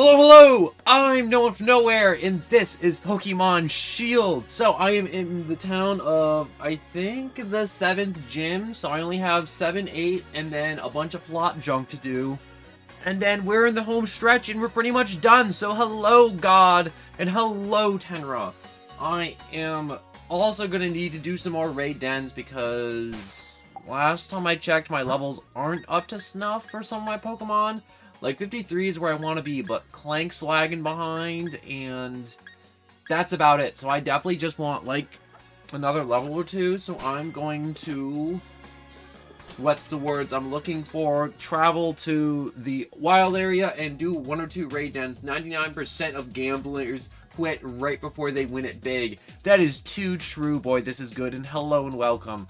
Hello, hello! I'm no one from nowhere, and this is Pokemon Shield. So I am in the town of, I think, the 7th gym. So I only have 7, 8, and then a bunch of plot junk to do. And then we're in the home stretch, and we're pretty much done. So hello, God, and hello, Tenra. I am also going to need to do some more raid dens because last time I checked, my levels aren't up to snuff for some of my Pokemon. Like, 53 is where I want to be, but Clank's lagging behind, and that's about it. So I definitely just want, like, another level or two, so I'm going to, what's the words I'm looking for, travel to the wild area and do 1 or 2 raid dens. 99% of gamblers quit right before they win it big. That is too true, boy. This is good, and hello and welcome.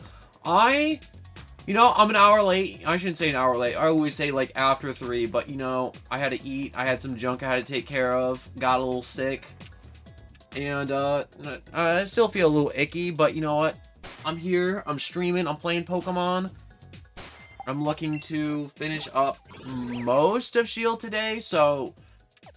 You know, I'm an hour late. I shouldn't say an hour late. I always say, like, after 3. But, you know, I had to eat. I had some junk I had to take care of. Got a little sick. And, I still feel a little icky. But, you know what? I'm here. I'm streaming. I'm playing Pokemon. I'm looking to finish up most of Shield today. So,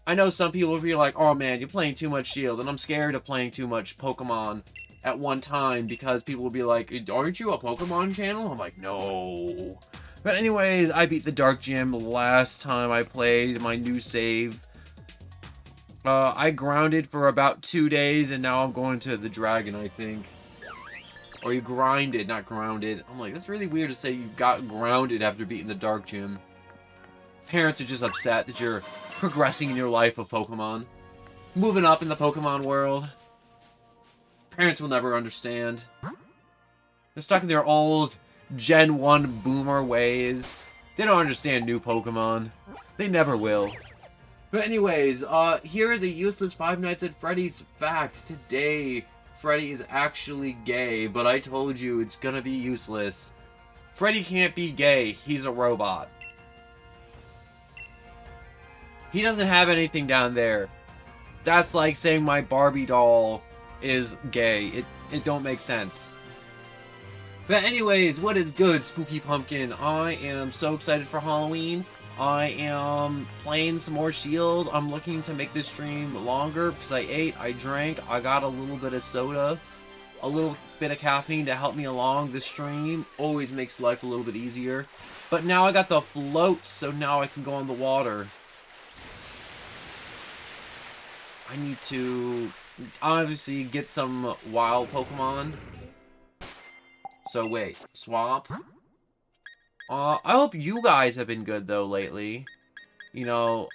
I know some people will be like, oh, man, you're playing too much Shield. And I'm scared of playing too much Pokemon at one time, because people will be like, aren't you a Pokemon channel? I'm like, no. But anyways, I beat the Dark Gym last time I played my new save. I grounded for about 2 days, and now I'm going to the Dragon, I think. Or you grinded, not grounded. I'm like, that's really weird to say you got grounded after beating the Dark Gym. Parents are just upset that you're progressing in your life of Pokemon. Moving up in the Pokemon world. Parents will never understand. They're stuck in their old Gen 1 boomer ways. They don't understand new Pokemon. They never will. But anyways, here is a useless Five Nights at Freddy's fact. Today, Freddy is actually gay, but I told you it's gonna be useless. Freddy can't be gay. He's a robot. He doesn't have anything down there. That's like saying my Barbie doll is gay. It don't make sense. But anyways, what is good, Spooky Pumpkin? I am so excited for Halloween. I am playing some more Shield. I'm looking to make this stream longer because I ate, I drank, I got a little bit of soda, a little bit of caffeine to help me along the stream. Always makes life a little bit easier. But now I got the float, so now I can go on the water. I need to obviously get some wild Pokemon. So wait, swap. I hope you guys have been good though lately. You know,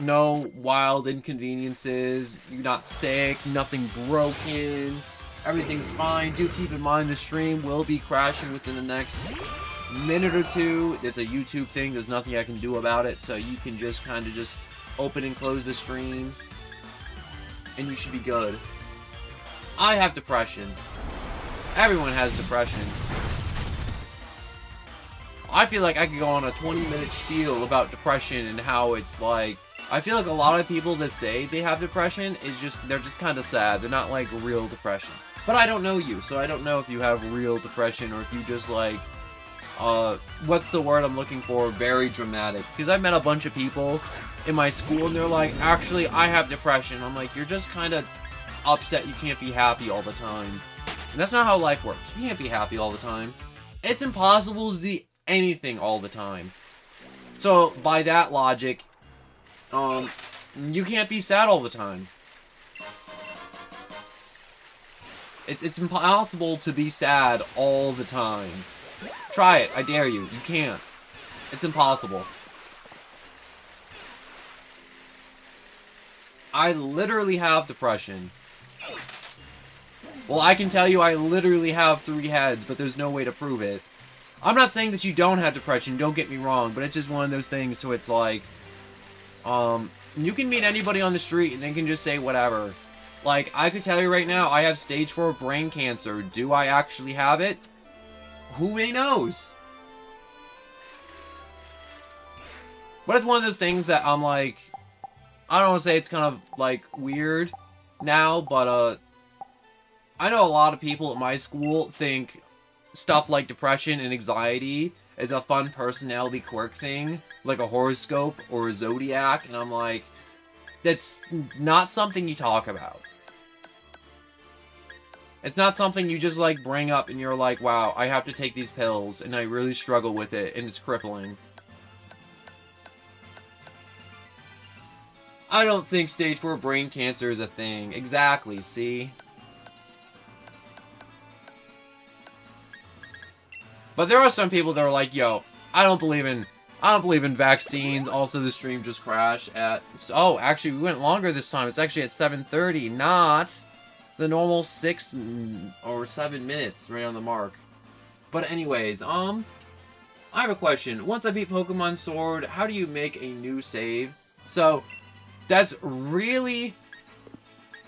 no wild inconveniences. You're not sick, nothing broken. Everything's fine. Do keep in mind the stream will be crashing within the next minute or two. It's a YouTube thing. There's nothing I can do about it. So you can just kind of just open and close the stream, and you should be good. I have depression. Everyone has depression. I feel like I could go on a 20-minute spiel about depression and how it's like, I feel like a lot of people that say they have depression is just, they're just kind of sad. They're not like real depression. But I don't know you, so I don't know if you have real depression or if you just like, what's the word I'm looking for? Very dramatic. Because I've met a bunch of people in my school and they're like, actually, I have depression. I'm like, you're just kind of upset you can't be happy all the time. And that's not how life works. You can't be happy all the time. It's impossible to be anything all the time. So, by that logic, you can't be sad all the time. It's impossible to be sad all the time. Try it. I dare you. You can't. It's impossible. I literally have depression. Well, I can tell you I literally have 3 heads, but there's no way to prove it. I'm not saying that you don't have depression, don't get me wrong, but it's just one of those things, so it's like, you can meet anybody on the street and they can just say whatever. Like, I could tell you right now, I have stage 4 brain cancer. Do I actually have it? Who really knows? But it's one of those things that I'm like, I don't want to say it's kind of, like, weird now, but, I know a lot of people at my school think stuff like depression and anxiety is a fun personality quirk thing, like a horoscope or a zodiac, and I'm like, that's not something you talk about. It's not something you just, like, bring up and you're like, wow, I have to take these pills, and I really struggle with it, and it's crippling. I don't think stage 4 brain cancer is a thing. Exactly, see? But there are some people that are like, yo, I don't believe in vaccines. Also, the stream just crashed at... Oh, actually, we went longer this time. It's actually at 7:30, not the normal 6 or 7 minutes right on the mark. But anyways, I have a question. Once I beat Pokemon Sword, how do you make a new save? So, that's really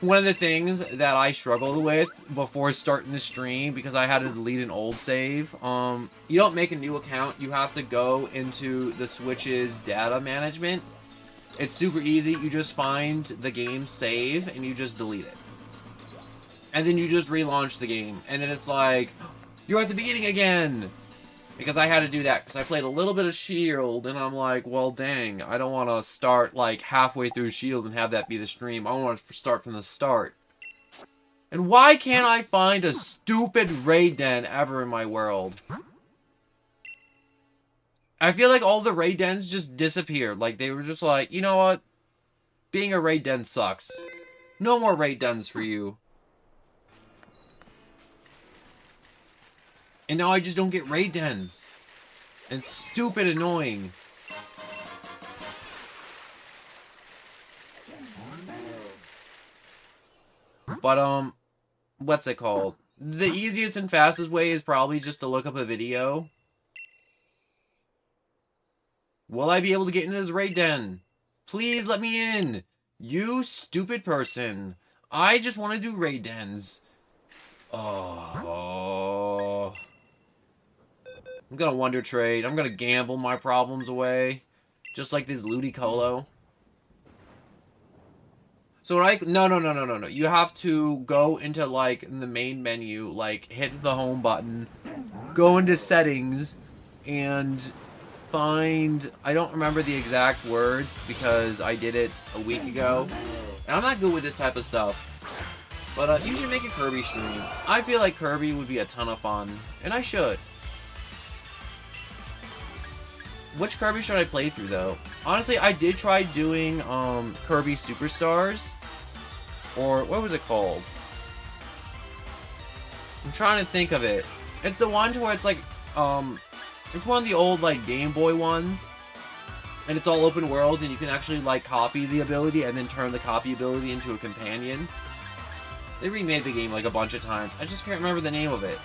one of the things that I struggled with before starting the stream, because I had to delete an old save. You don't make a new account. You have to go into the Switch's data management. It's super easy. You just find the game save, and you just delete it. And then you just relaunch the game. And then it's like, you're at the beginning again! Because I had to do that, because I played a little bit of Shield, and I'm like, well, dang, I don't want to start, like, halfway through Shield and have that be the stream. I want to start from the start. And why can't I find a stupid raid den ever in my world? I feel like all the raid dens just disappeared. Like, they were just like, you know what? Being a raid den sucks. No more raid dens for you. And now I just don't get raid dens. And it's stupid annoying. But, what's it called? The easiest and fastest way is probably just to look up a video. Will I be able to get into this raid den? Please let me in. You stupid person. I just want to do raid dens. Oh. I'm gonna wonder trade. I'm gonna gamble my problems away. Just like this Ludicolo. So no. You have to go into, like, the main menu, like, hit the home button, go into settings, and find... I don't remember the exact words, because I did it a week ago. And I'm not good with this type of stuff. But, you should make a Kirby stream. I feel like Kirby would be a ton of fun. And I should. Which Kirby should I play through, though? Honestly, I did try doing, Kirby Superstars. Or, what was it called? I'm trying to think of it. It's the one where it's like, it's one of the old, like, Game Boy ones. And it's all open world, and you can actually, like, copy the ability and then turn the copy ability into a companion. They remade the game, like, a bunch of times. I just can't remember the name of it.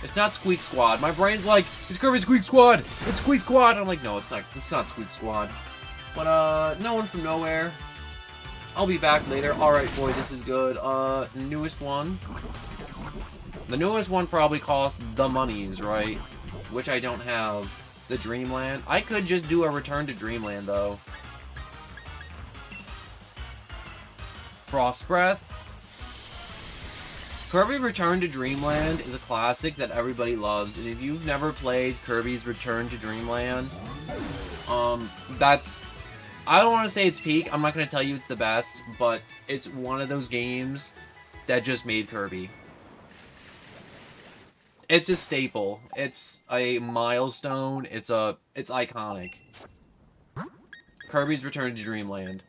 It's not Squeak Squad. My brain's like, it's Kirby Squeak Squad! It's Squeak Squad! I'm like, no, it's not Squeak Squad. But, no one from nowhere. I'll be back later. Alright, boy, this is good. Newest one. The newest one probably costs the monies, right? Which I don't have. The Dreamland. I could just do a Return to Dreamland, though. Frost Breath. Kirby Return to Dreamland is a classic that everybody loves, and if you've never played Kirby's Return to Dreamland, that's... I don't want to say it's peak, I'm not going to tell you it's the best, but it's one of those games that just made Kirby. It's a staple. It's a milestone. It's iconic. Kirby's Return to Dreamland.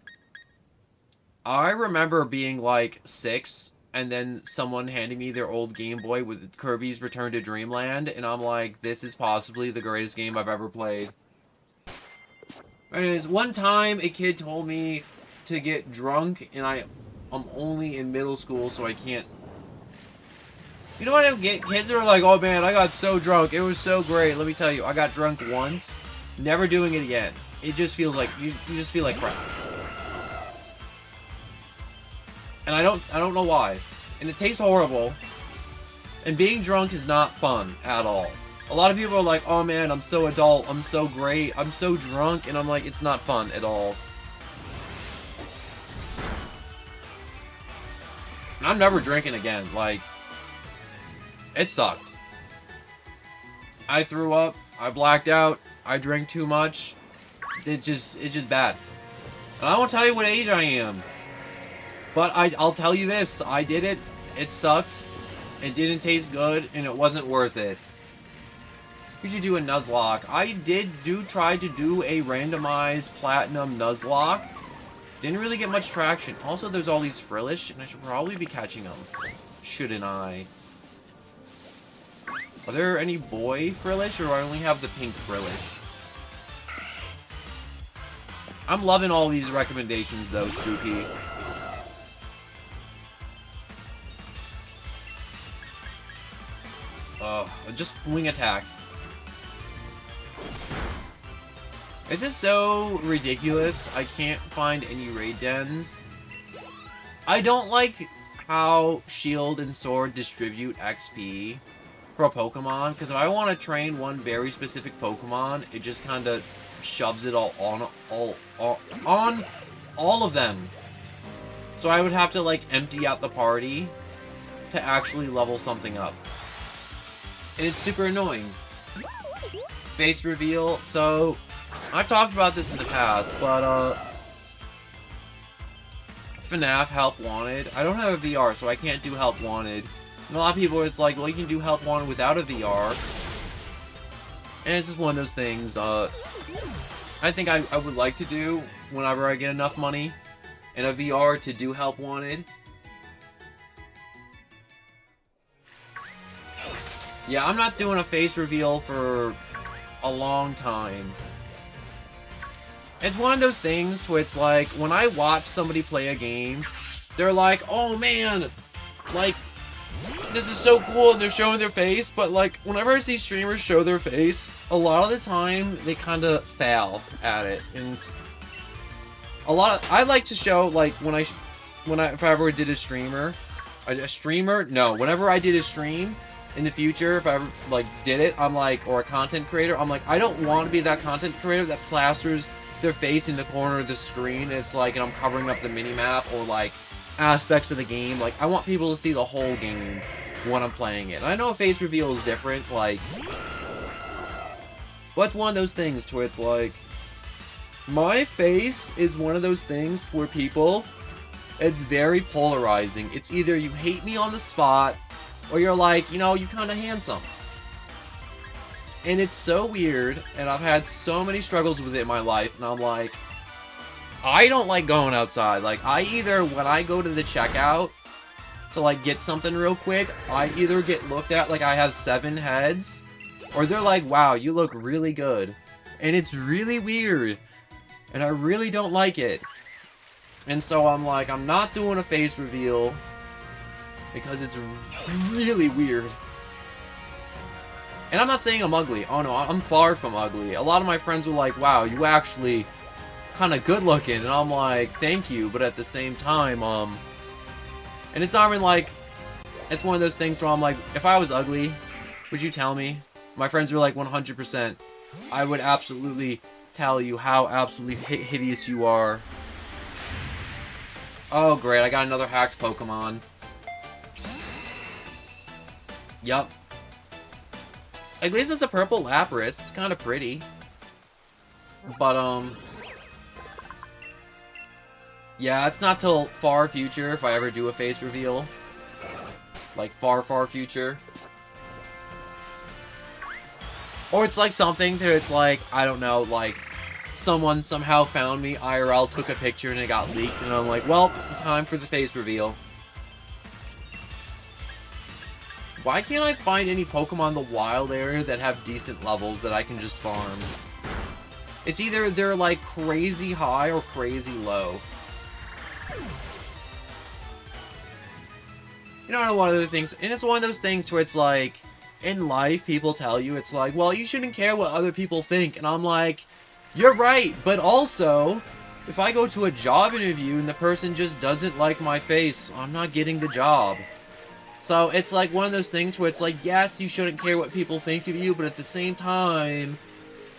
I remember being like 6, and then someone handing me their old Game Boy with Kirby's Return to Dreamland, and I'm like, this is possibly the greatest game I've ever played. Anyways, one time a kid told me to get drunk, and I'm only in middle school, so I can't... You know what I don't get? Kids are like, oh man, I got so drunk, it was so great. Let me tell you, I got drunk once, never doing it again. It just feels like, you just feel like crap. And I don't know why. And it tastes horrible. And being drunk is not fun at all. A lot of people are like, oh man, I'm so adult, I'm so great, I'm so drunk, and I'm like, it's not fun at all. And I'm never drinking again, like, it sucked. I threw up. I blacked out. I drank too much. It's just bad. And I won't tell you what age I am. But I'll tell you this. I did it. It sucked. It didn't taste good. And it wasn't worth it. We should do a Nuzlocke. I try to do a randomized platinum Nuzlocke. Didn't really get much traction. Also, there's all these Frillish, and I should probably be catching them. Shouldn't I? Are there any boy Frillish, or do I only have the pink Frillish? I'm loving all these recommendations, though, Spooky. Just wing attack. It's just so ridiculous. I can't find any raid dens. I don't like how Shield and Sword distribute XP for a Pokemon, because if I want to train one very specific Pokemon, it just kind of shoves it all on all of them. So I would have to like empty out the party to actually level something up. And it's super annoying. Face reveal. So I've talked about this in the past, but FNAF Help Wanted. I don't have a VR, so I can't do Help Wanted. And a lot of people, it's like, well, you can do Help Wanted without a VR. And it's just one of those things, I think I would like to do whenever I get enough money in a VR to do Help Wanted. Yeah, I'm not doing a face reveal for a long time. It's one of those things where it's like, when I watch somebody play a game, they're like, oh man, like, this is so cool, and they're showing their face, but like, whenever I see streamers show their face, a lot of the time, they kind of fail at it, and I like to show, like, if I ever did a streamer, whenever I did a stream, in the future, if I ever, like, did it, I'm like, or a content creator, I'm like, I don't want to be that content creator that plasters their face in the corner of the screen, it's like, and I'm covering up the mini-map, or, like, aspects of the game. Like, I want people to see the whole game when I'm playing it. And I know a face reveal is different, like, but it's one of those things where it's like, my face is one of those things where people, it's very polarizing. It's either you hate me on the spot, or you're like, you know, you kind of handsome. And it's so weird, and I've had so many struggles with it in my life, and I'm like, I don't like going outside. Like, I either, when I go to the checkout to, like, get something real quick, I either get looked at like I have 7 heads, or they're like, wow, you look really good. And it's really weird, and I really don't like it. And so I'm like, I'm not doing a face reveal, because it's really weird. And I'm not saying I'm ugly. Oh no, I'm far from ugly. A lot of my friends were like, wow, you actually kind of good looking. And I'm like, thank you. But at the same time, and it's not even like, it's one of those things where I'm like, if I was ugly, would you tell me? My friends were like, 100%. I would absolutely tell you how absolutely hideous you are. Oh great, I got another hacked Pokemon. Yup. At least it's a purple Lapras. It's kind of pretty. But, yeah, it's not till far future if I ever do a face reveal. Like, far, far future. Or it's like something that it's like, I don't know, like, someone somehow found me, IRL, took a picture, and it got leaked, and I'm like, well, time for the face reveal. Why can't I find any Pokemon in the wild area that have decent levels that I can just farm? It's either they're like crazy high or crazy low. You know, one of those things, and it's one of those things where it's like, in life, people tell you, it's like, well, you shouldn't care what other people think, and I'm like, you're right, but also, if I go to a job interview and the person just doesn't like my face, I'm not getting the job. So it's like one of those things where it's like, yes, you shouldn't care what people think of you, but at the same time,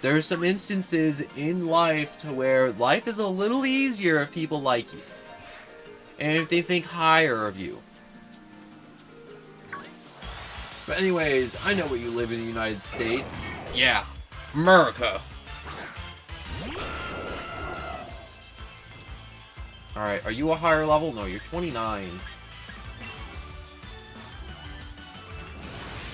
there's some instances in life to where life is a little easier if people like you. And if they think higher of you. But anyways, I know where you live in the United States. Yeah, America. Alright, are you a higher level? No, you're 29.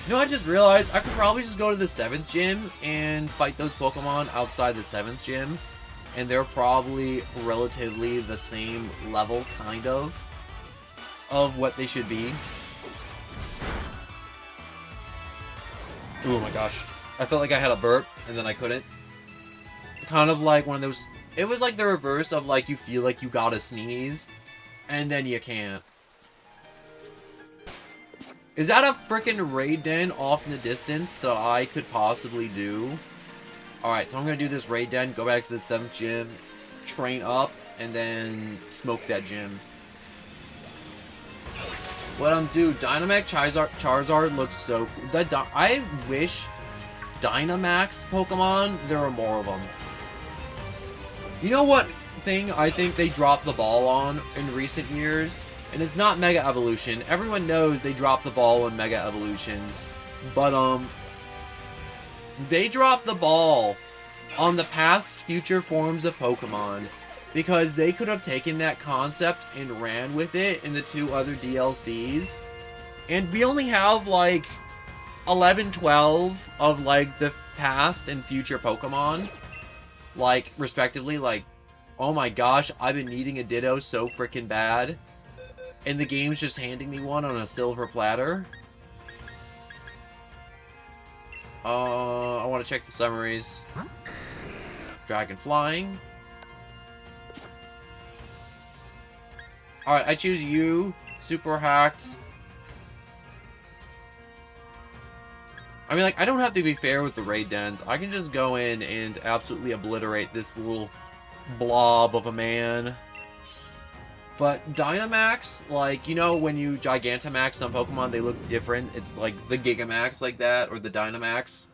You know, I just realized I could probably just go to the 7th gym and fight those Pokemon outside the 7th gym. And they're probably relatively the same level, kind of what they should be. Oh my gosh. I felt like I had a burp, and then I couldn't. Kind of like one of those... It was like the reverse of, like, you feel like you gotta sneeze, and then you can't. Is that a freaking raid den off in the distance that I could possibly do? Alright, so I'm gonna do this raid den, go back to the 7th gym, train up, and then smoke that gym. What dude, Dynamax Charizard looks so cool. I wish Dynamax Pokemon, there were more of them. You know what thing I think they dropped the ball on in recent years? And it's not Mega Evolution. Everyone knows they dropped the ball on Mega Evolutions. But, they dropped the ball on the past future forms of Pokemon. Because they could have taken that concept and ran with it in the 2 other DLCs. And we only have, like, 11, 12 of, like, the past and future Pokemon. Like, respectively, like, oh my gosh, I've been needing a Ditto so freaking bad. And the game's just handing me one on a silver platter. I want to check the summaries. Dragon Flying. Alright, I choose you. Super Hacked. I mean, like, I don't have to be fair with the raid dens. I can just go in and absolutely obliterate this little blob of a man. But Dynamax, like, you know, when you Gigantamax some Pokemon, they look different. It's like the Gigamax like that, or the Dynamax.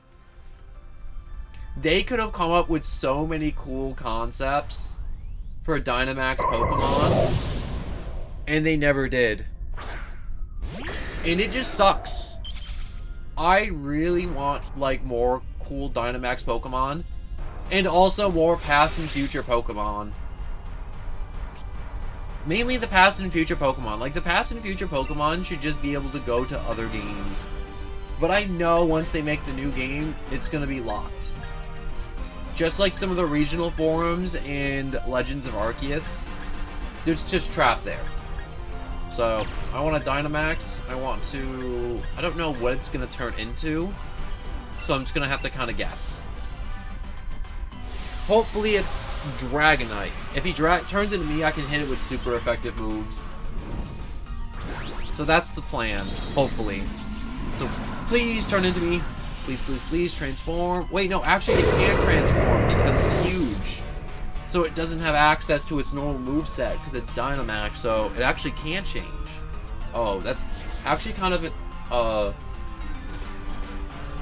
They could have come up with so many cool concepts for a Dynamax Pokemon, and they never did. And it just sucks. I really want, like, more cool Dynamax Pokemon, and also more past and future Pokemon. Mainly the past and future Pokemon. Like, the past and future Pokemon should just be able to go to other games. But I know once they make the new game, it's gonna be locked. Just like some of the regional forums and Legends of Arceus, there's just trapped there. So, I want a Dynamax. I don't know what it's gonna turn into. So I'm just gonna have to kind of guess. Hopefully it's Dragonite. If he turns into me, I can hit it with super effective moves. So that's the plan, hopefully. So please turn into me. Please, please, please transform. Wait, no, actually it can't transform because it's huge. So it doesn't have access to its normal moveset because it's Dynamax, so it actually can't change. Oh, that's actually kind of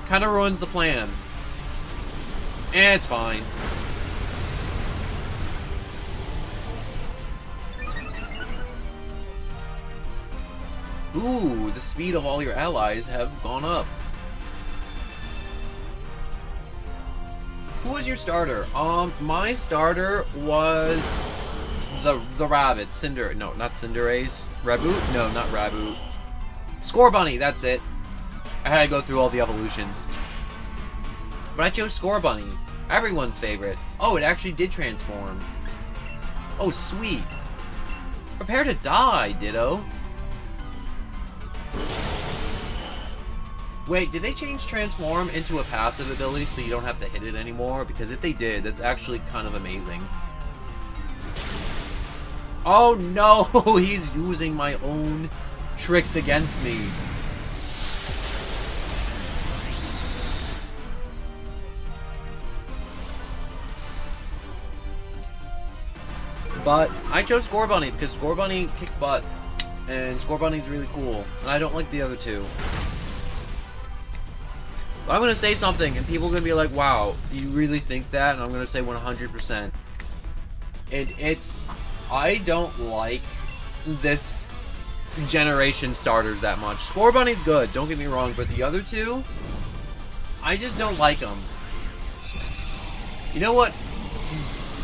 kind of ruins the plan. And it's fine. Ooh, the speed of all your allies have gone up. Who was your starter? My starter was the rabbit, no, not Cinderace. Raboot? No, not Raboot. Scorbunny, that's it. I had to go through all the evolutions. But I chose Scorbunny, everyone's favorite. Oh, it actually did transform. Oh, sweet. Prepare to die, Ditto. Wait, did they change Transform into a passive ability so you don't have to hit it anymore? Because if they did, that's actually kind of amazing. Oh no, he's using my own tricks against me. But I chose Scorbunny because Scorbunny kicks butt. And Scorbunny's really cool. And I don't like the other two. But I'm going to say something, and people are going to be like, wow, you really think that? And I'm going to say 100%. And it's... I don't like this generation starters that much. Spore Bunny's good, don't get me wrong, but the other two, I just don't like them. You know what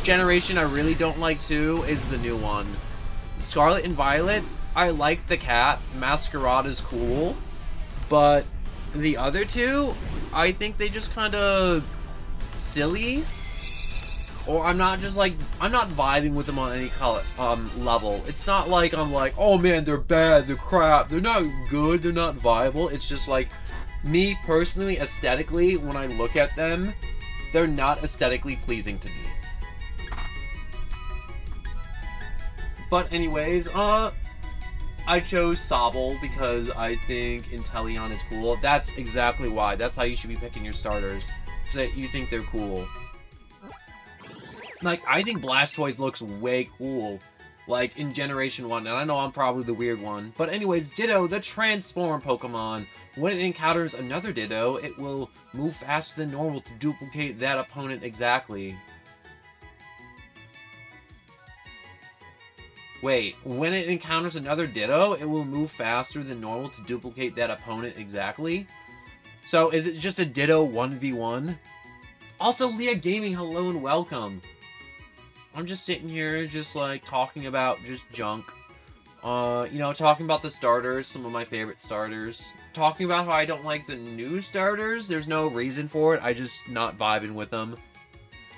generation I really don't like too is the new one. Scarlet and Violet, I like the cat. Masquerade is cool. But the other two, I think they just kind of silly. Or I'm not vibing with them on any level. It's not like I'm like, oh man, they're bad, they're crap, they're not good, they're not viable. It's just like, me personally, aesthetically, when I look at them, they're not aesthetically pleasing to me. But anyways, I chose Sobble because I think Inteleon is cool. That's exactly why. That's how you should be picking your starters. Because you think they're cool. Like, I think Blastoise looks way cool. Like, in Generation 1. And I know I'm probably the weird one. But anyways, Ditto, the Transform Pokemon. When it encounters another Ditto, it will move faster than normal to duplicate that opponent exactly. Wait, when it encounters another Ditto, it will move faster than normal to duplicate that opponent exactly? So, is it just a Ditto 1v1? Also, Leah Gaming, hello and welcome. I'm just sitting here, just like, talking about just junk. You know, talking about the starters, some of my favorite starters. Talking about how I don't like the new starters. There's no reason for it. I just not vibing with them.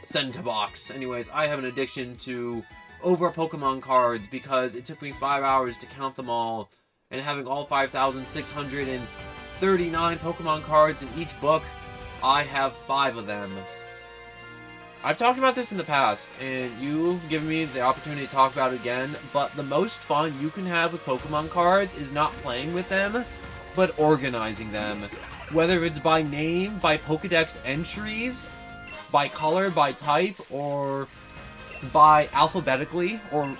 Send to box. Anyways, I have an addiction to over Pokemon cards because it took me 5 hours to count them all. And having all 5,639 Pokemon cards in each book, I have 5 of them. I've talked about this in the past, and you've given me the opportunity to talk about it again, but the most fun you can have with Pokemon cards is not playing with them, but organizing them. Whether it's by name, by Pokedex entries, by color, by type, or by alphabetically, or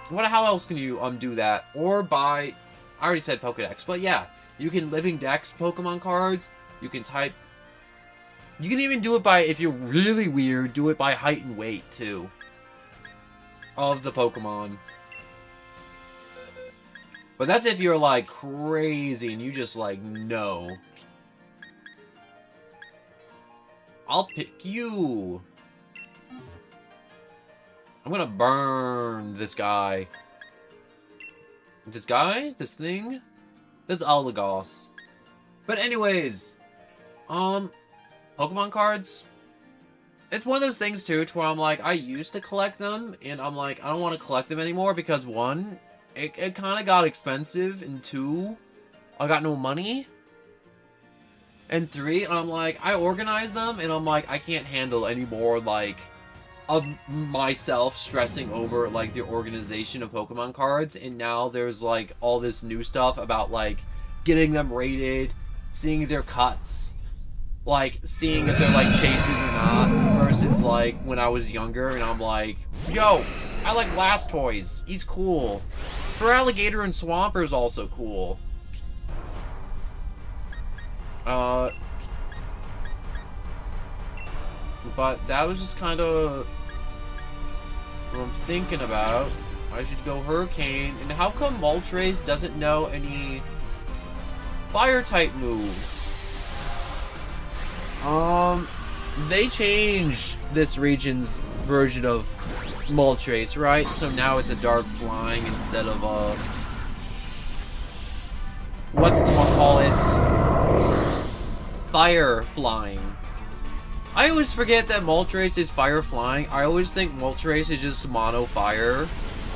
how else can you do that? Or by, I already said Pokedex, but yeah, you can Living Dex Pokemon cards, you can type. You can even do it by, if you're really weird, do it by height and weight, too. Of the Pokemon. But that's if you're, like, crazy and you just, like, no. I'll pick you. I'm gonna burn this guy. This guy? This thing? This Alagos. But anyways, Pokemon cards, it's one of those things, too, to where I'm like, I used to collect them, and I'm like, I don't want to collect them anymore, because 1, it kind of got expensive, and 2, I got no money, and 3, I'm like, I organized them, and I'm like, I can't handle any more, like, of myself stressing over, like, the organization of Pokemon cards, and now there's, like, all this new stuff about, like, getting them rated, seeing their cuts, like, seeing if they're, like, chases or not, versus, like, when I was younger, and I'm like, yo, I like Blastoise, he's cool. Feraligatr and Swampert is also cool. But that was just kind of what I'm thinking about. I should go Hurricane, and how come Moltres doesn't know any Fire-type moves? They changed this region's version of Moltres, right? So now it's a Dark Flying instead of, what's the one call it? Fire Flying. I always forget that Moltres is Fire Flying. I always think Moltres is just Mono Fire,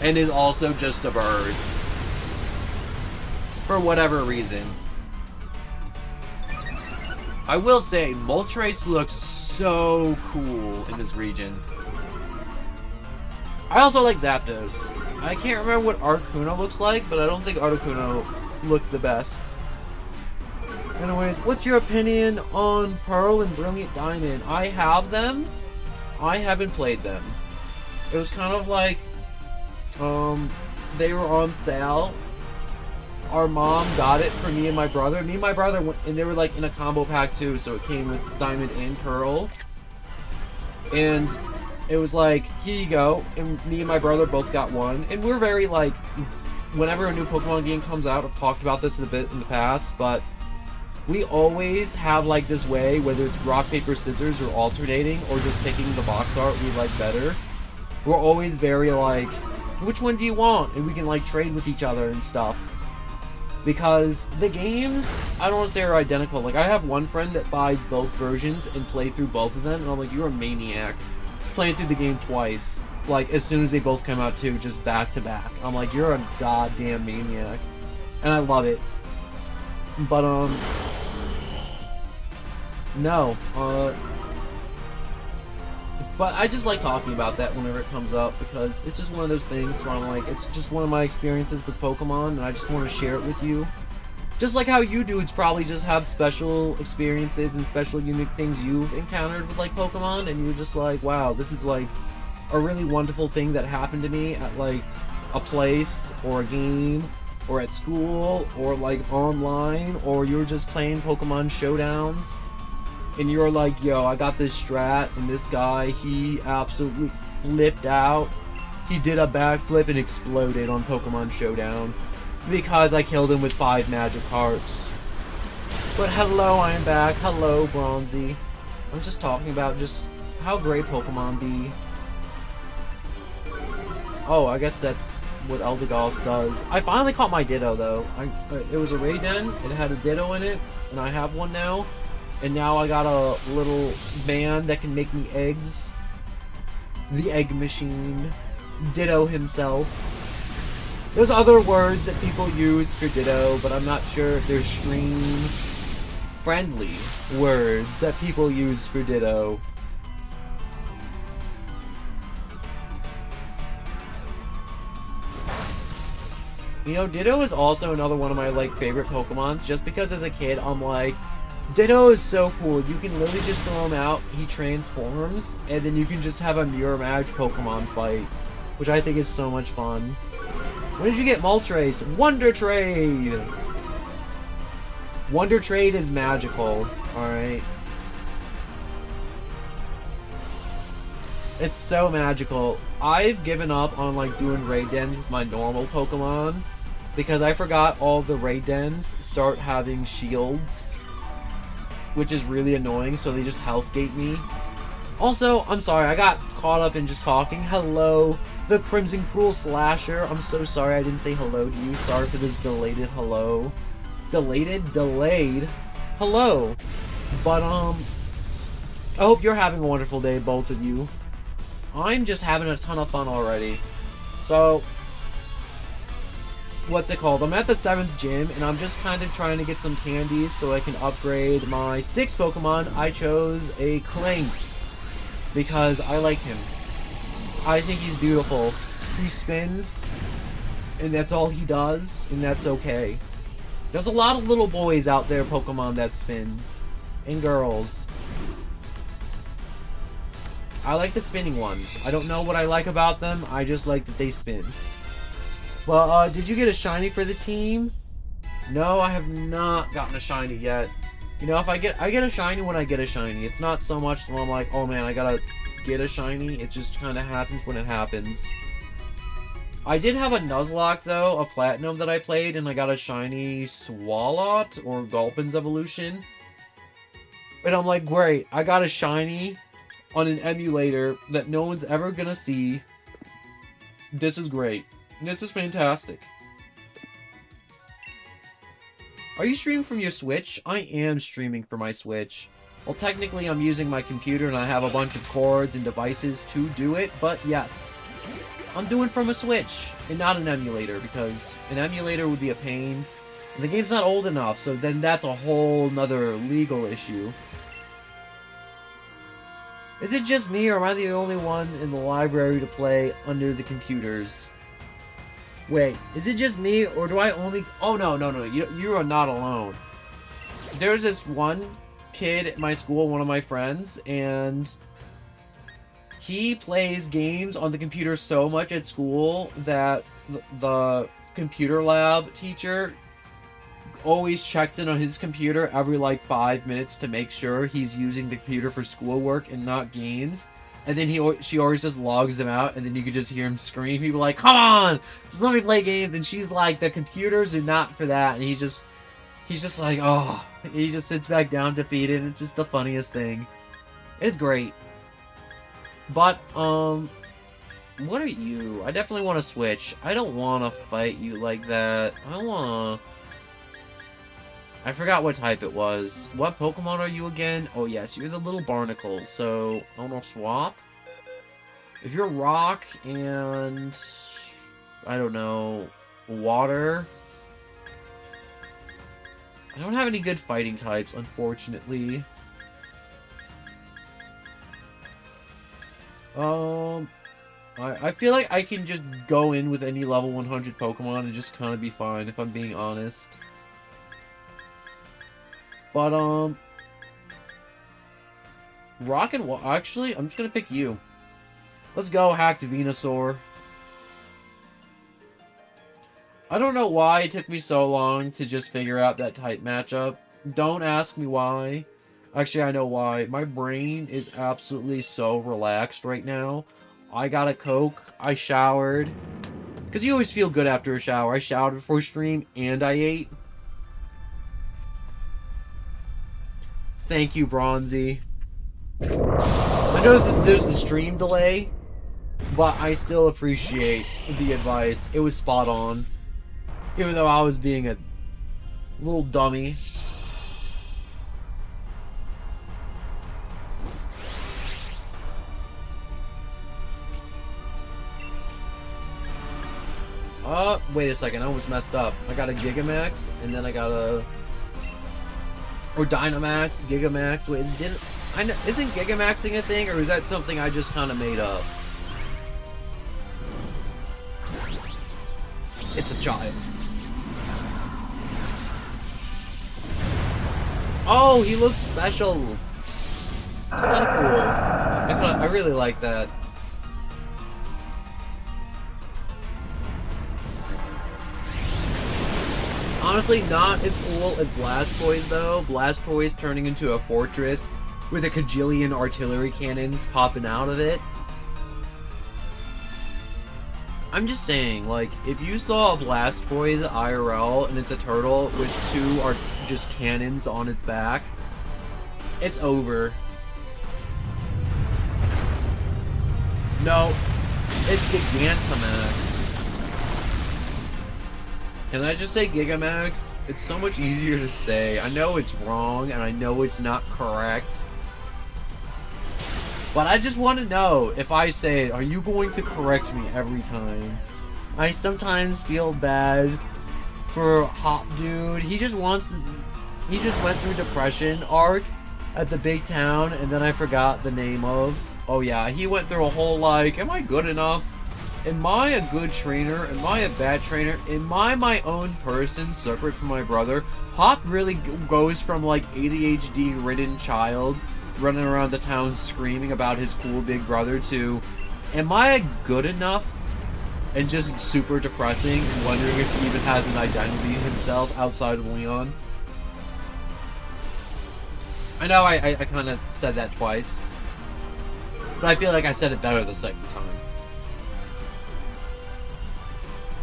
and is also just a bird. For whatever reason. I will say, Moltres looks so cool in this region. I also like Zapdos. I can't remember what Articuno looks like, but I don't think Articuno looked the best. Anyways, what's your opinion on Pearl and Brilliant Diamond? I have them. I haven't played them. It was kind of like, they were on sale. Our mom got it for me and my brother. Me and my brother went, and they were like in a combo pack too, so it came with Diamond and Pearl. And it was like, here you go. And me and my brother both got one. And we're very like whenever a new Pokemon game comes out, I've talked about this a bit in the past, but we always have like this way, whether it's rock, paper, scissors, or alternating, or just picking the box art we like better. We're always very like, which one do you want? And we can like trade with each other and stuff. Because the games, I don't want to say are identical. Like, I have one friend that buys both versions and play through both of them, and I'm like, you're a maniac. Playing through the game twice. Like, as soon as they both come out too, just back to back. I'm like, you're a goddamn maniac. And I love it. But, no. But I just like talking about that whenever it comes up, because it's just one of those things where I'm like, it's just one of my experiences with Pokemon, and I just want to share it with you. Just like how you dudes probably just have special experiences and special unique things you've encountered with like Pokemon, and you're just like, wow, this is like a really wonderful thing that happened to me at like a place or a game or at school or like online, or you're just playing Pokemon Showdowns. And you're like, yo, I got this strat, and this guy, he absolutely flipped out. He did a backflip and exploded on Pokemon Showdown because I killed him with 5 Magikarps. But hello, I am back. Hello, Bronzy. I'm just talking about just how great Pokemon be. Oh, I guess that's what Eldegoss does. I finally caught my Ditto, though. It was a Raiden, it had a Ditto in it, and I have one now. And now I got a little man that can make me eggs. The egg machine. Ditto himself. There's other words that people use for Ditto, but I'm not sure if they're stream-friendly words that people use for Ditto. You know, Ditto is also another one of my, like, favorite Pokemons, just because as a kid, I'm like, Ditto is so cool. You can literally just throw him out, he transforms, and then you can just have a Mirror Match Pokemon fight, which I think is so much fun. When did you get Moltres? Wonder Trade! Wonder Trade is magical, alright? It's so magical. I've given up on like doing raid dens with my normal Pokemon because I forgot all the raid dens start having shields, which is really annoying, so they just health gate me. Also, I'm sorry, I got caught up in just talking. Hello, the Crimson Cruel Slasher. I'm so sorry I didn't say hello to you. Sorry for this belated hello. Delayed hello. But, I hope you're having a wonderful day, both of you. I'm just having a ton of fun already. So, what's it called? I'm at the 7th gym, and I'm just kind of trying to get some candies so I can upgrade my 6th Pokemon. I chose a Clank because I like him. I think he's beautiful. He spins, and that's all he does, and that's okay. There's a lot of little boys out there, Pokemon, that spins. And girls. I like the spinning ones. I don't know what I like about them, I just like that they spin. Well, did you get a shiny for the team? No, I have not gotten a shiny yet. You know, if I get a shiny when I get a shiny. It's not so much when I'm like, oh man, I gotta get a shiny. It just kind of happens when it happens. I did have a Nuzlocke, though, a Platinum that I played, and I got a shiny Swalot, or Gulpin's Evolution. And I'm like, great, I got a shiny on an emulator that no one's ever gonna see. This is great. This is fantastic. Are you streaming from your Switch? I am streaming from my Switch. Well, technically I'm using my computer and I have a bunch of cords and devices to do it, but yes. I'm doing from a Switch and not an emulator, because an emulator would be a pain. And the game's not old enough, so then that's a whole nother legal issue. Is it just me, or am I the only one in the library to play under the computers? Wait, is it just me, or do I only... Oh, no, you are not alone. There's this one kid at my school, one of my friends, and he plays games on the computer so much at school that the computer lab teacher always checks in on his computer every like 5 minutes to make sure he's using the computer for schoolwork and not games. And then she always just logs them out, and then you could just hear him scream. He'd be like, "Come on, just let me play games." And she's like, "The computers are not for that." And he's just like, oh, he just sits back down defeated. It's just the funniest thing. It's great. But what are you? I definitely want to switch. I don't want to fight you like that. I forgot what type it was. What Pokemon are you again? Oh yes, you're the little barnacle. So I want to swap. If you're rock and I don't know, water. I don't have any good fighting types, unfortunately. I feel like I can just go in with any level 100 Pokemon and just kind of be fine, if I'm being honest. But, Rock and Water... Actually, I'm just gonna pick you. Let's go, Hacked Venusaur. I don't know why it took me so long to just figure out that type matchup. Don't ask me why. Actually, I know why. My brain is absolutely so relaxed right now. I got a Coke. I showered. Because you always feel good after a shower. I showered before stream and I ate. Thank you, Bronzy. I know that there's the stream delay, but I still appreciate the advice. It was spot on. Even though I was being a little dummy. Wait a second, I almost messed up. I got a Gigamax, and then I got a... Or Dynamax, Gigamax. Wait, isn't Gigamaxing a thing, or is that something I just kind of made up? It's a child. Oh, he looks special. That's kind of cool. I really like that. Honestly, not as cool as Blastoise, though. Blastoise turning into a fortress with a kajillion artillery cannons popping out of it. I'm just saying, like, if you saw a Blastoise IRL and it's a turtle with two are just cannons on its back, it's over. No, it's Gigantamax. Can I just say Gigamax? It's so much easier to say. I know it's wrong, and I know it's not correct. But I just want to know, if I say it, are you going to correct me every time? I sometimes feel bad for Hop Dude. He just went through depression arc at the big town, and then I forgot the name of. Oh yeah, he went through a whole, like, am I good enough? Am I a good trainer? Am I a bad trainer? Am I my own person, separate from my brother? Hop really goes from, like, ADHD-ridden child running around the town screaming about his cool big brother to, am I good enough? And just super depressing and wondering if he even has an identity himself outside of Leon. I know I kind of said that twice, but I feel like I said it better the second time.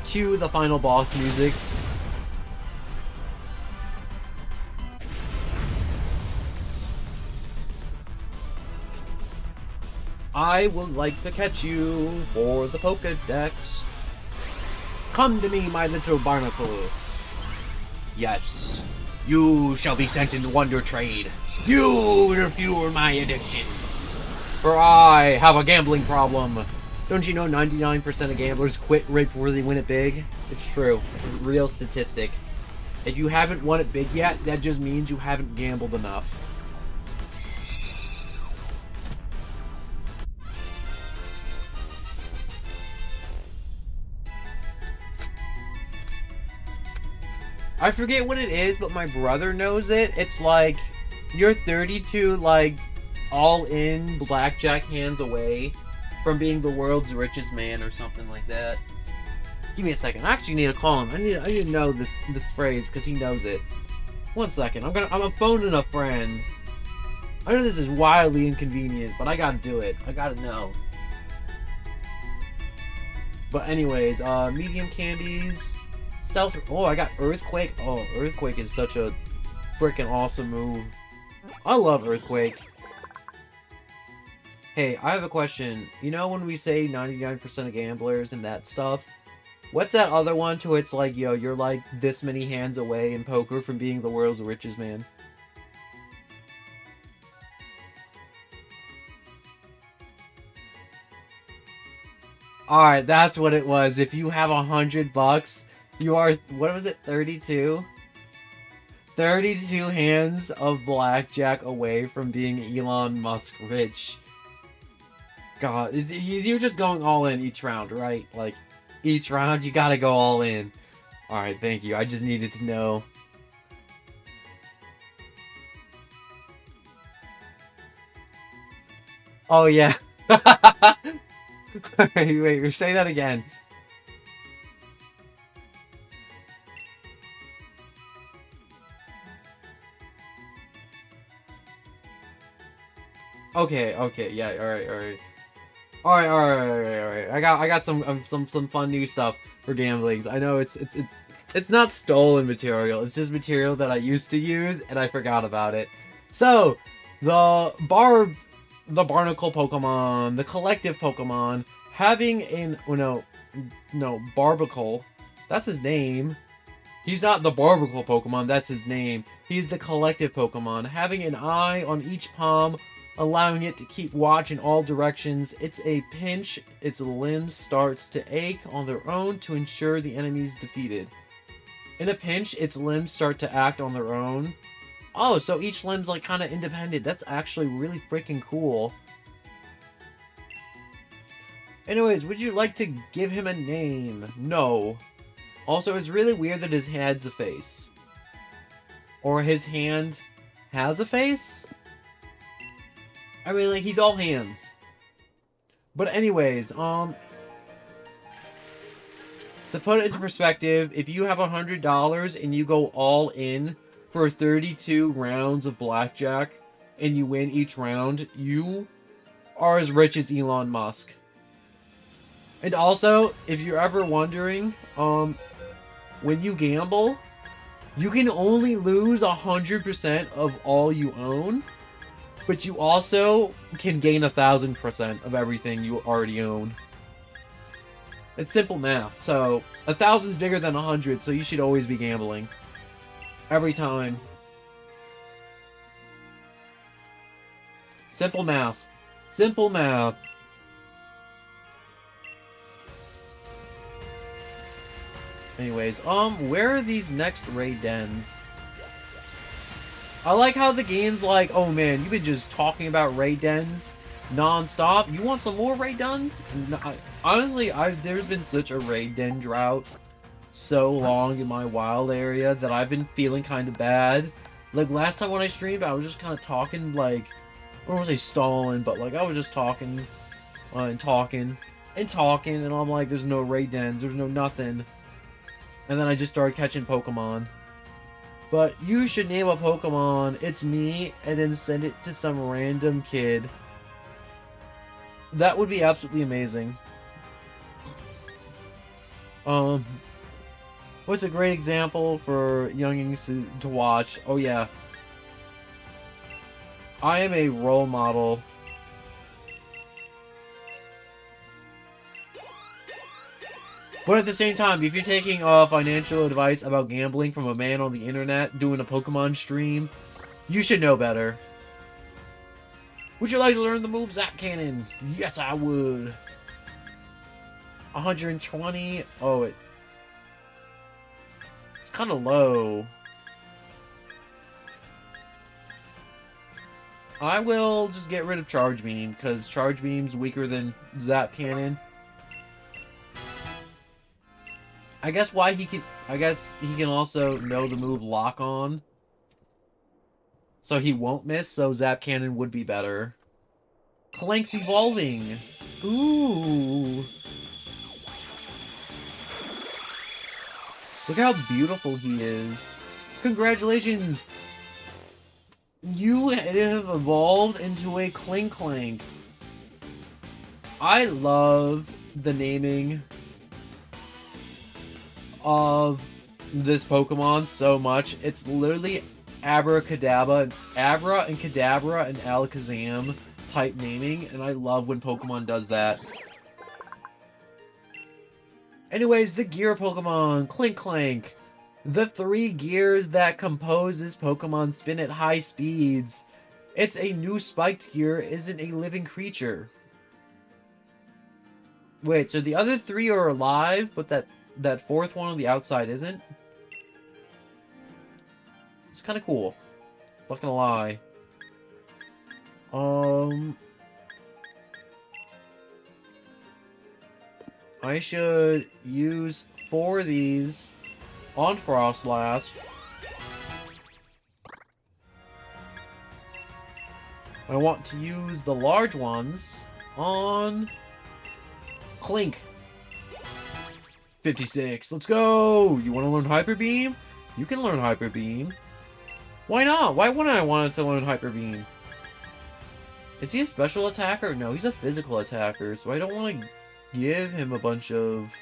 Cue the final boss music. I would like to catch you for the Pokedex. Come to me, my little barnacle. Yes, you shall be sent in Wonder Trade. You will fuel my addiction. For I have a gambling problem. Don't you know 99% of gamblers quit right before they win it big? It's true. It's a real statistic. If you haven't won it big yet, that just means you haven't gambled enough. I forget what it is, but my brother knows it. It's like, you're 32, like, all-in blackjack hands away from being the world's richest man or something like that. Give me a second. I actually need to call him. I need to know this phrase because he knows it. 1 second. I'm phoning a friend. I know this is wildly inconvenient, but I gotta do it. I gotta know. But anyways, medium candies. Stealth. Oh, I got Earthquake. Oh, Earthquake is such a freaking awesome move. I love Earthquake. Hey, I have a question. You know when we say 99% of gamblers and that stuff? What's that other one to it's like, yo, you're like this many hands away in poker from being the world's richest man? Alright, that's what it was. If you have $100, you are, what was it, 32? 32 hands of blackjack away from being Elon Musk rich. God, you're just going all in each round, right? Like, each round you gotta go all in. Alright, thank you. I just needed to know. Oh, yeah. Wait, say that again. Okay, yeah, alright. Alright. I got some fun new stuff for gamblings. I know it's not stolen material. It's just material that I used to use and I forgot about it. So, the barnacle Pokemon, the collective Pokemon, having an no, Barbacle. That's his name. He's not the Barbacle Pokemon, that's his name. He's the collective Pokemon, having an eye on each palm, allowing it to keep watch in all directions. It's a pinch, its limbs starts to ache on their own to ensure the enemy's defeated. In a pinch, its limbs start to act on their own. Oh, so each limb's like kind of independent. That's actually really freaking cool. Anyways, would you like to give him a name? No. Also, it's really weird that his head's a face. Or his hand has a face? I mean, like, he's all hands. But anyways, to put it into perspective, if you have $100 and you go all in for 32 rounds of blackjack and you win each round, you are as rich as Elon Musk. And also, if you're ever wondering, when you gamble, you can only lose 100% of all you own, but you also can gain 1,000% of everything you already own. It's simple math. So 1,000 is bigger than 100, so you should always be gambling. Every time. Simple math. Simple math. Anyways, where are these next raid dens? I like how the game's like, oh man, you've been just talking about raid dens non-stop. You want some more raid dens? No, honestly, there's been such a raid den drought so long in my wild area that I've been feeling kind of bad. Like last time when I streamed, I was just kind of talking like, I don't want to say stalling, but like I was just talking and talking, and I'm like, there's no raid dens, there's no nothing. And then I just started catching Pokemon. But you should name a Pokemon, it's me, and then send it to some random kid. That would be absolutely amazing. What's a great example for youngins to watch? Oh yeah. I am a role model. But at the same time, if you're taking financial advice about gambling from a man on the internet doing a Pokemon stream, you should know better. Would you like to learn the move Zap Cannon? Yes, I would. 120? Oh, it's kind of low. I will just get rid of Charge Beam, because Charge Beam's weaker than Zap Cannon. I guess he can also know the move Lock On. So he won't miss, so Zap Cannon would be better. Clank's evolving! Ooh! Look how beautiful he is. Congratulations! You have evolved into a Clink Clank. I love the naming of this Pokemon so much. It's literally Abracadabra, Abra and Kadabra and Alakazam type naming, and I love when Pokemon does that. Anyways, the gear Pokemon, Clink Clank. The 3 gears that compose this Pokemon spin at high speeds. It's a new spiked gear, isn't a living creature. Wait, so the other 3 are alive, but that 4th one on the outside isn't? It's kind of cool. Not gonna lie. I should use 4 of these on Frostlass. I want to use the large ones on Clink. 56. Let's go! You want to learn Hyper Beam? You can learn Hyper Beam. Why not? Why wouldn't I want to learn Hyper Beam? Is he a special attacker? No, he's a physical attacker, so I don't want to give him a bunch of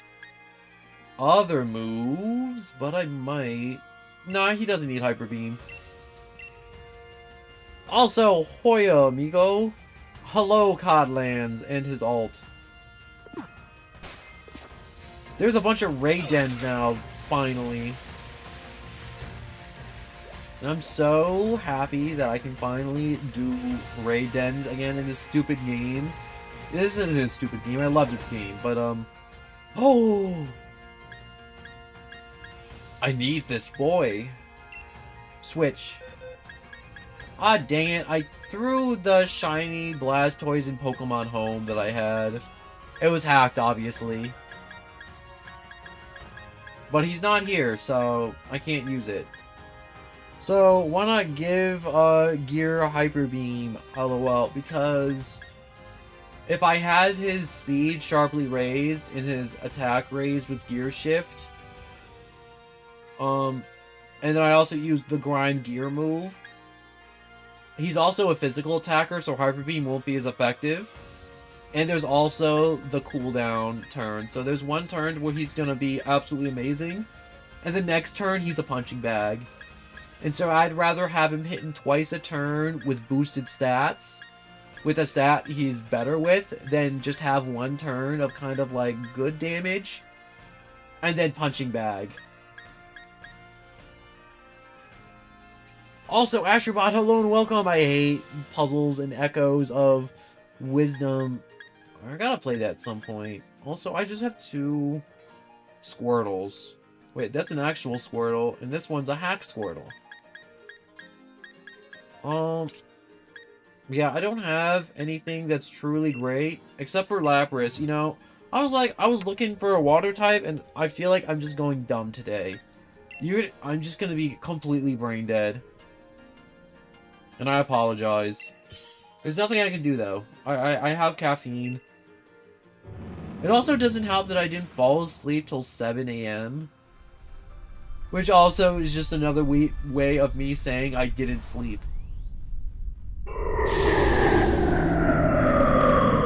other moves, but I might. Nah, he doesn't need Hyper Beam. Also, Hoya, amigo. Hello, Codlands, and his alt. There's a bunch of raid dens now, finally. And I'm so happy that I can finally do raid dens again in this stupid game. This isn't a stupid game, I love this game, but, oh! I need this boy. Switch. Ah, dang it. I threw the shiny Blastoise and Pokemon home that I had. It was hacked, obviously. But he's not here, so I can't use it. So, why not give Gear Hyper Beam, lol, because if I have his speed sharply raised and his attack raised with Gear Shift, and then I also use the Grind Gear move, he's also a physical attacker, so Hyper Beam won't be as effective. And there's also the cooldown turn. So there's one turn where he's going to be absolutely amazing, and the next turn he's a punching bag. And so I'd rather have him hitting twice a turn with boosted stats, with a stat he's better with, than just have one turn of kind of like good damage, and then punching bag. Also, Astrobot, hello and welcome. I hate puzzles and echoes of wisdom. I gotta play that at some point. Also, I just have 2 Squirtles. Wait, that's an actual Squirtle, and this one's a hack Squirtle. Yeah, I don't have anything that's truly great, except for Lapras. You know, I was looking for a water type, and I feel like I'm just going dumb today. I'm just gonna be completely brain dead. And I apologize. There's nothing I can do, though. I have caffeine. It also doesn't help that I didn't fall asleep till 7 a.m. Which also is just another way of me saying I didn't sleep.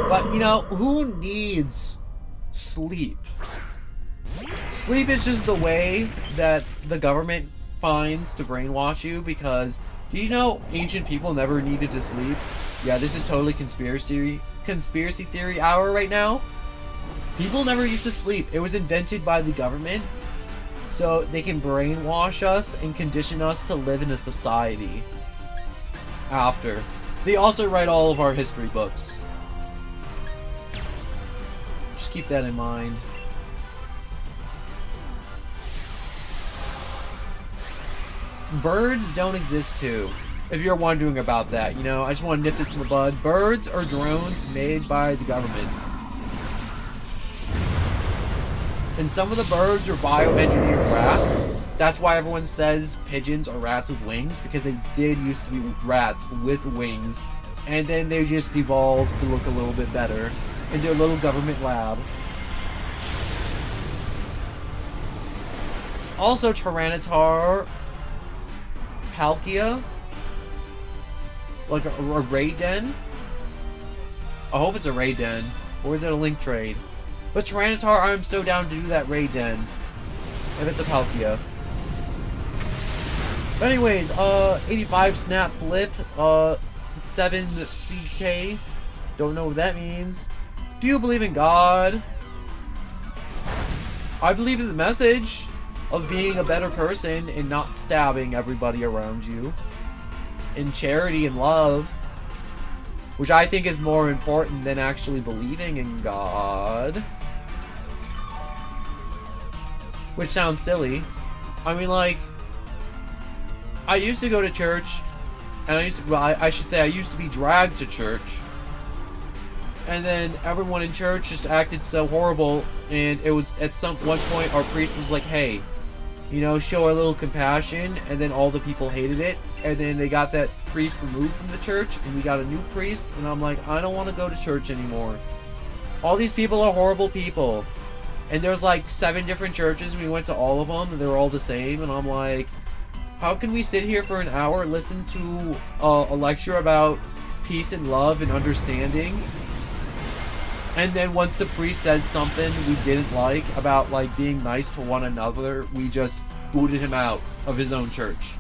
But, you know, who needs sleep? Sleep is just the way that the government finds to brainwash you, because do you know ancient people never needed to sleep? Yeah, this is totally conspiracy theory hour right now. People never used to sleep. It was invented by the government so they can brainwash us and condition us to live in a society after. They also write all of our history books. Just keep that in mind. Birds don't exist too, if you're wondering about that. You know, I just want to nip this in the bud. Birds are drones made by the government. And some of the birds are bioengineered rats. That's why everyone says pigeons are rats with wings, because they did used to be rats with wings, and then they just evolved to look a little bit better in their little government lab. Also, Tyranitar Palkia Like a raid den? I hope it's a raid den. Or is it a link trade? But Tyranitar, I'm so down to do that raid den. If it's a Palkia. But anyways, 85 snap flip, 7 CK. Don't know what that means. Do you believe in God? I believe in the message of being a better person and not stabbing everybody around you. In charity and love. Which I think is more important than actually believing in God. Which sounds silly. I mean, like, I used to go to church, and I should say I used to be dragged to church. And then everyone in church just acted so horrible, and it was at one point our priest was like, hey, you know, show a little compassion, and then all the people hated it, and then they got that priest removed from the church, and we got a new priest, and I'm like, I don't want to go to church anymore. All these people are horrible people. And there's like 7 different churches, we went to all of them, and they were all the same, and I'm like, how can we sit here for an hour, listen to a lecture about peace and love and understanding, and then once the priest says something we didn't like about like being nice to one another, we just booted him out of his own church.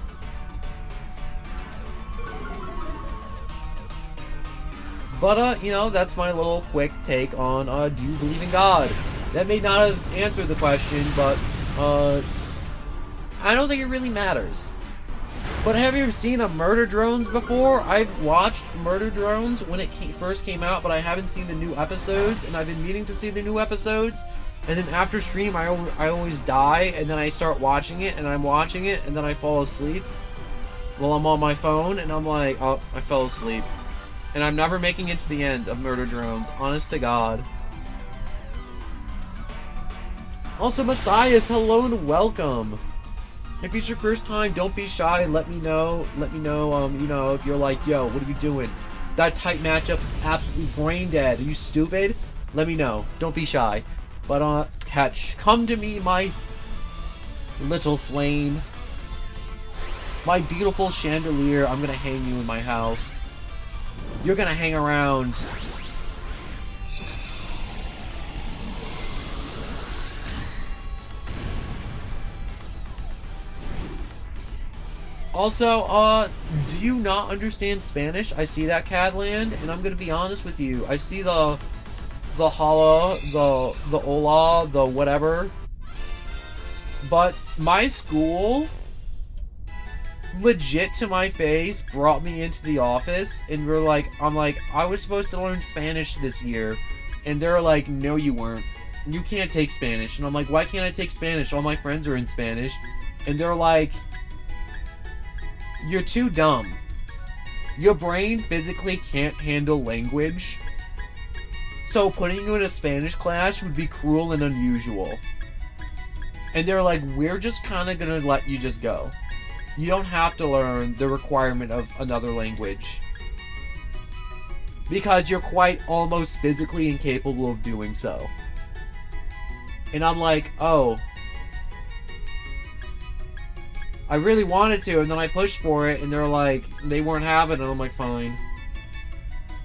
But, you know, that's my little quick take on, do you believe in God? That may not have answered the question, but, I don't think it really matters. But have you ever seen a Murder Drones before? I've watched Murder Drones when it first came out, but I haven't seen the new episodes, and I've been meaning to see the new episodes. And then after stream, I always die, and then I start watching it, and I'm watching it, and then I fall asleep while I'm on my phone, and I'm like, oh, I fell asleep. And I'm never making it to the end of Murder Drones, honest to God. Also, Matthias, hello and welcome. If it's your first time, don't be shy. Let me know. Let me know, you know, if you're like, yo, what are you doing? That tight matchup is absolutely brain dead. Are you stupid? Let me know. Don't be shy. But, come to me, my little flame. My beautiful chandelier. I'm gonna hang you in my house. You're gonna hang around. Also, do you not understand Spanish? I see that, Cadland, and I'm gonna be honest with you. I see the holla, the hola, the whatever. But my school, legit to my face, brought me into the office, and I'm like, I was supposed to learn Spanish this year. And they're like, no, you weren't. You can't take Spanish. And I'm like, why can't I take Spanish? All my friends are in Spanish. And they're like, you're too dumb. Your brain physically can't handle language. So putting you in a Spanish class would be cruel and unusual. And they're like, we're just kind of gonna let you just go. You don't have to learn the requirement of another language. Because you're quite almost physically incapable of doing so. And I'm like, oh. I really wanted to, and then I pushed for it, and they're like, they weren't having it, and I'm like, fine.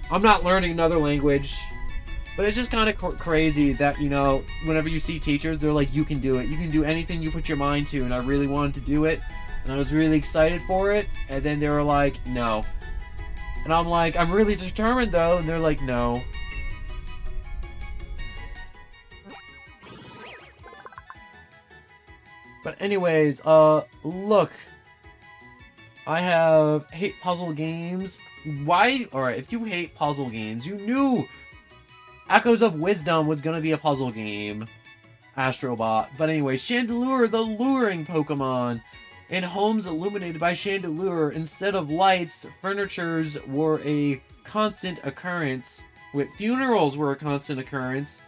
I'm not learning another language. But it's just kind of crazy that, you know, whenever you see teachers, they're like, you can do it. You can do anything you put your mind to, and I really wanted to do it. And I was really excited for it, and then they were like, no. And I'm like, I'm really determined, though, and they're like, no. But anyways, look. I hate puzzle games. Why? Alright, if you hate puzzle games, you knew Echoes of Wisdom was gonna be a puzzle game. Astrobot. But anyways, Chandelure, the luring Pokemon. In homes illuminated by Chandelure, instead of lights, furnitures were a constant occurrence. With funerals were a constant occurrence.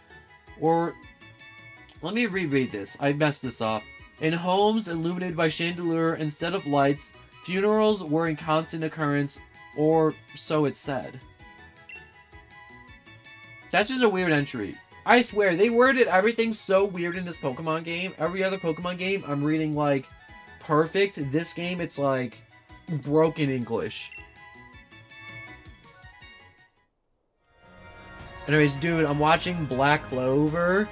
Or, let me reread this. I messed this up. In homes illuminated by Chandelure, instead of lights, funerals were a constant occurrence, or so it said. That's just a weird entry. I swear, they worded everything so weird in this Pokemon game. Every other Pokemon game, I'm reading, like, perfect. This game, it's, like, broken English. Anyways, dude, I'm watching Black Clover,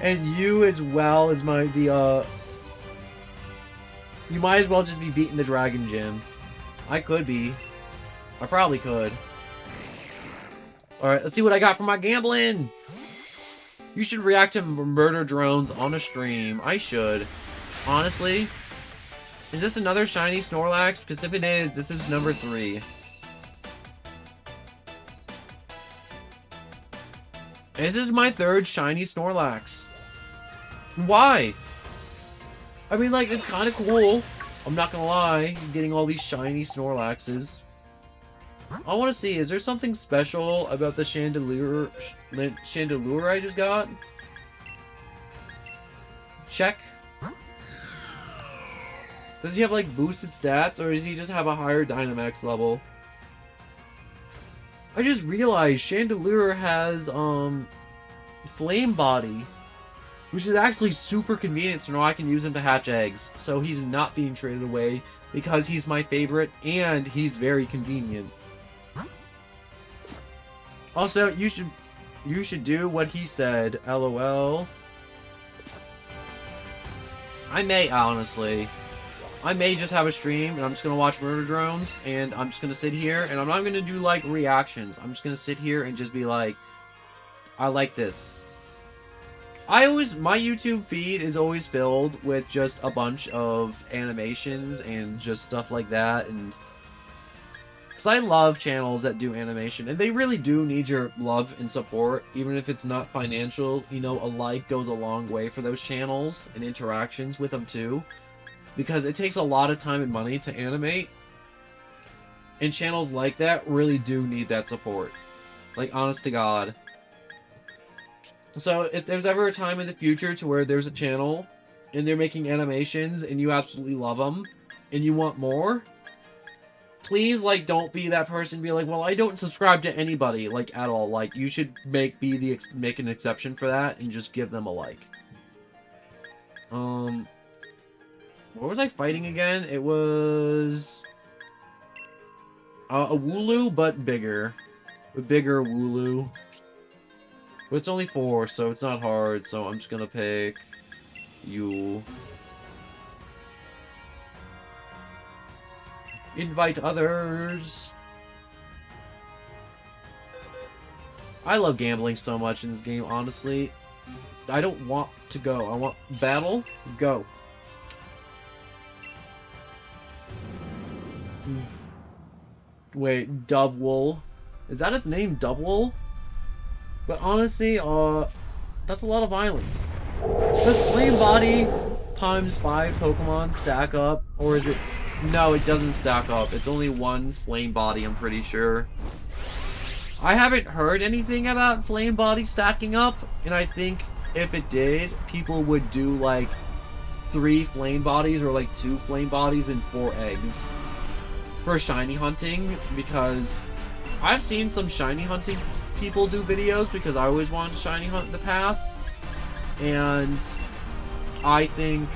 and you as well as you might as well just be beating the Dragon Gym. I could be. I probably could. Alright, let's see what I got for my gambling! You should react to murder drones on a stream. I should. Honestly. Is this another shiny Snorlax? Because if it is, this is number 3. This is my 3rd shiny Snorlax. Why? I mean, like, it's kind of cool. I'm not gonna lie. Getting all these shiny Snorlaxes. I want to see, is there something special about the Chandelure I just got? Check. Does he have, like, boosted stats, or does he just have a higher Dynamax level? I just realized Chandelure has, Flame Body, which is actually super convenient, so now I can use him to hatch eggs. So he's not being traded away, because he's my favorite, and he's very convenient. Also, you should do what he said, LOL. I may, honestly. I may just have a stream, and I'm just gonna watch Murder Drones, and I'm just gonna sit here, and I'm not gonna do, like, reactions. I'm just gonna sit here and just be like, I like this. My YouTube feed is always filled with just a bunch of animations and just stuff like that, and because I love channels that do animation, and they really do need your love and support, even if it's not financial. You know, a like goes a long way for those channels, and interactions with them too, because it takes a lot of time and money to animate, and channels like that really do need that support. Like, honest to God. So, if there's ever a time in the future to where there's a channel, and they're making animations, and you absolutely love them, and you want more, please, like, don't be that person be like, well, I don't subscribe to anybody, like, at all. Like, you should make an exception for that and just give them a like. What was I fighting again? It was a Wooloo, but bigger. A bigger Wooloo. But it's only 4, so it's not hard, so I'm just gonna pick you. Invite others. I love gambling so much in this game, honestly. I don't want to go. I want battle. Go. Wait, Dubwool. Is that its name, Dubwool? But honestly, that's a lot of violence. Does Flame Body times 5 Pokemon stack up? Or is it... No, it doesn't stack up. It's only one Flame Body, I'm pretty sure. I haven't heard anything about Flame Body stacking up, and I think if it did, people would do like 3 Flame Bodies or like 2 Flame Bodies and 4 eggs for shiny hunting, because I've seen some shiny hunting people do videos because I always wanted to shiny hunt in the past, and I think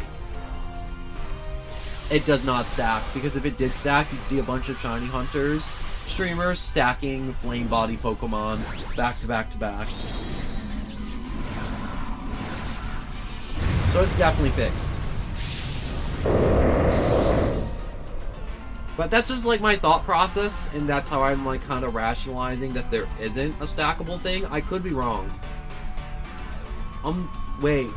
it does not stack, because if it did stack, you'd see a bunch of shiny hunters, streamers, stacking Flame Body Pokemon back to back to back. So it's definitely fixed. But that's just like my thought process, and that's how I'm like kind of rationalizing that there isn't a stackable thing. I could be wrong. Wait.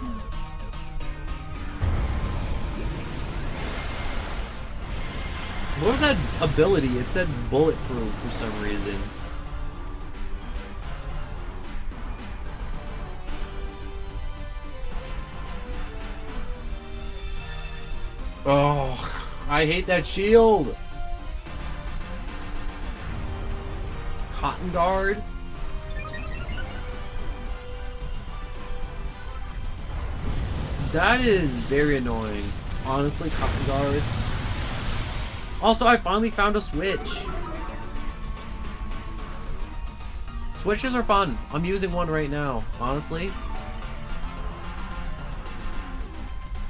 What was that ability? It said bulletproof for some reason. Oh, I hate that shield. Cotton Guard. That is very annoying. Honestly, Cotton Guard. Also, I finally found a Switch. Switches are fun. I'm using one right now, honestly.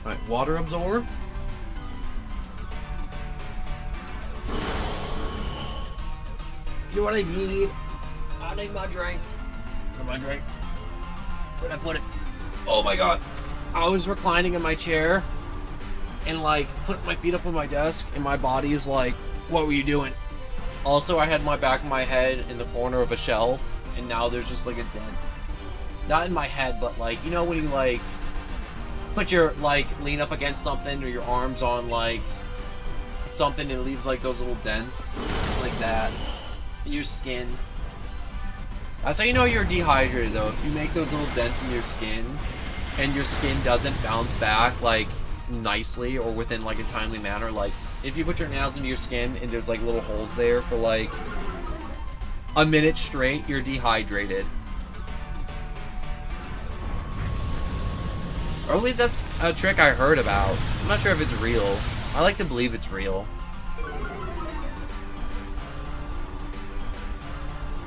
Alright, Water Absorb. You know what I need? I need my drink. for my drink. Where'd I put it? Oh my god. I was reclining in my chair and like put my feet up on my desk and my body is like, what were you doing? Also, I had my back of my head in the corner of a shelf and now there's just like a dent. Not in my head, but like, you know when you like put your like lean up against something or your arms on like something and it leaves like those little dents like that in your skin. That's how you know you're dehydrated though. If you make those little dents in your skin and your skin doesn't bounce back like nicely or within like a timely manner, like if you put your nails into your skin and there's like little holes there for like a minute straight, you're dehydrated. Or at least that's a trick I heard about. I'm not sure if it's real. I like to believe it's real.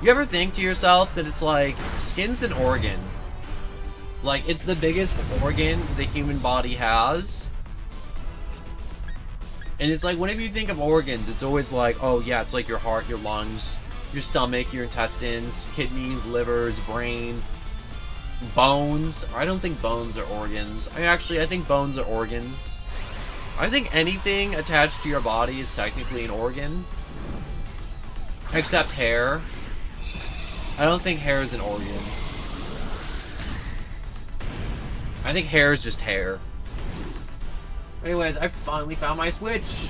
You ever think to yourself that it's like, skin's an organ. Like, it's the biggest organ the human body has. And it's like, whenever you think of organs, it's always like, oh yeah, it's like your heart, your lungs, your stomach, your intestines, kidneys, livers, brain, bones. I don't think bones are organs. I think bones are organs. I think anything attached to your body is technically an organ. Except hair. I don't think hair is an organ. I think hair is just hair. Anyways, I finally found my Switch.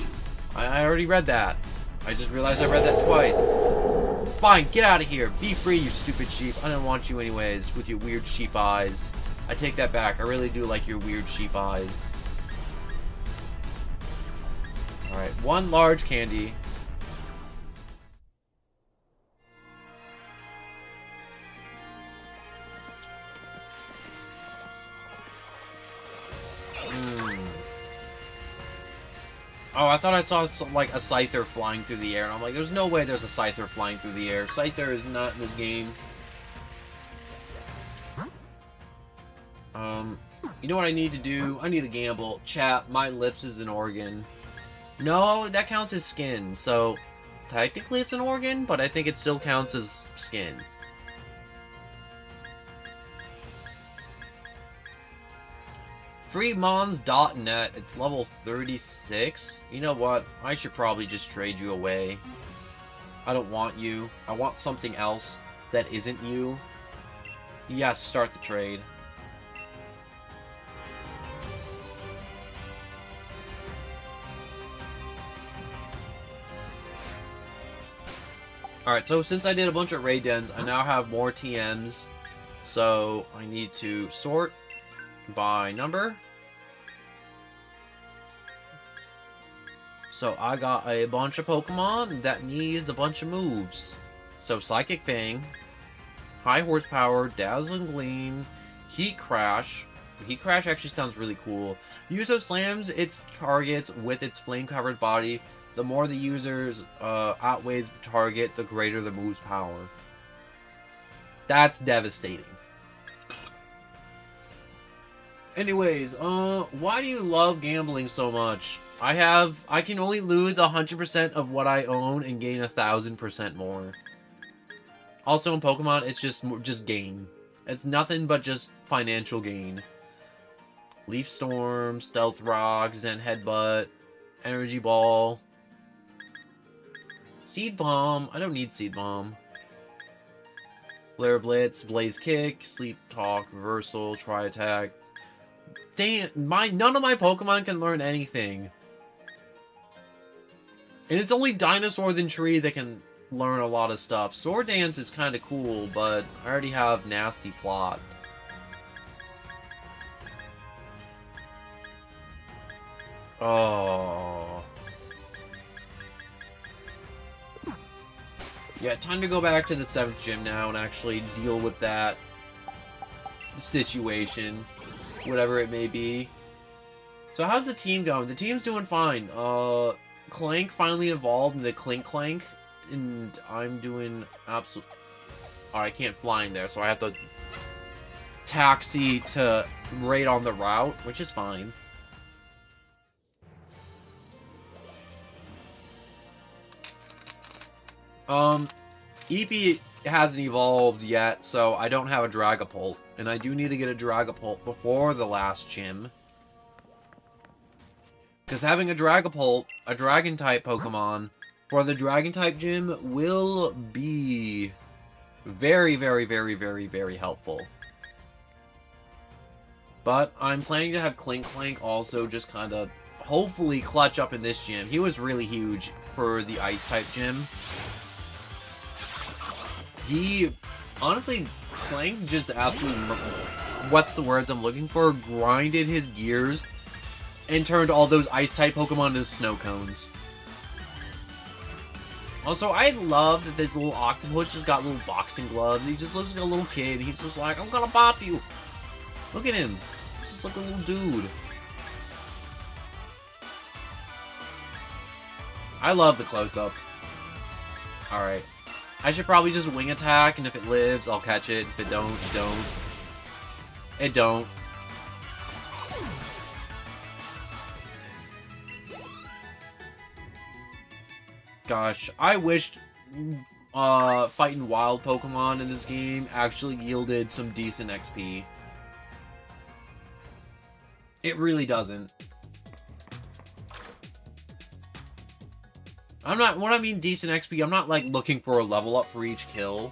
I already read that. I just realized I read that twice. Fine, get out of here. Be free, you stupid sheep. I don't want you anyways, with your weird sheep eyes. I take that back. I really do like your weird sheep eyes. Alright, one large candy. Oh, I thought I saw like a Scyther flying through the air, and I'm like, there's no way there's a Scyther flying through the air. Scyther is not in this game. You know what I need to do? I need to gamble. Chat, my lips is an organ. No, that counts as skin, so technically it's an organ, but I think it still counts as skin. Freemons.net, it's level 36. You know what? I should probably just trade you away. I don't want you. I want something else that isn't you. Yes, start the trade. Alright, so since I did a bunch of raid dens, I now have more TMs. So I need to sort by number. So I got a bunch of Pokemon that needs a bunch of moves. So Psychic Fang, High Horsepower, Dazzling Gleam, Heat Crash. Heat Crash actually sounds really cool. User slams its targets with its flame-covered body. The more the user's outweighs the target, the greater the move's power. That's devastating. Anyways, why do you love gambling so much? I can only lose 100% of what I own and gain 1,000% more. Also in Pokemon, it's just gain. It's nothing but just financial gain. Leaf Storm, Stealth Rock, Zen Headbutt, Energy Ball, Seed Bomb. I don't need Seed Bomb. Flare Blitz, Blaze Kick, Sleep Talk, Reversal, Tri Attack. Damn, none of my Pokemon can learn anything. And it's only Dinosaur than Tree that can learn a lot of stuff. Sword Dance is kind of cool, but I already have Nasty Plot. Oh. Yeah, time to go back to the 7th gym now and actually deal with that situation. Whatever it may be. So how's the team going? The team's doing fine. Clank finally evolved into Clink Clank. And I'm doing absolute... Oh, I can't fly in there, so I have to taxi to right on the route, which is fine. Eevee hasn't evolved yet, so I don't have a Dragapult. And I do need to get a Dragapult before the last gym. Because having a Dragapult, a Dragon-type Pokemon, for the Dragon-type gym will be very, very, very, very, very helpful. But I'm planning to have Clink Clank also just kind of hopefully clutch up in this gym. He was really huge for the Ice-type gym. He, honestly, Clank just absolutely, what's the words I'm looking for, grinded his gears and turned all those Ice-type Pokemon into snow cones. Also, I love that this little octopus just got little boxing gloves. He just looks like a little kid. He's just like, I'm gonna bop you. Look at him. He's just like a little dude. I love the close-up. Alright. I should probably just wing attack, and if it lives, I'll catch it. If it don't, it don't. It don't. Gosh, I wish fighting wild Pokemon in this game actually yielded some decent XP. It really doesn't. I'm not, when I mean decent XP, I'm not like looking for a level up for each kill.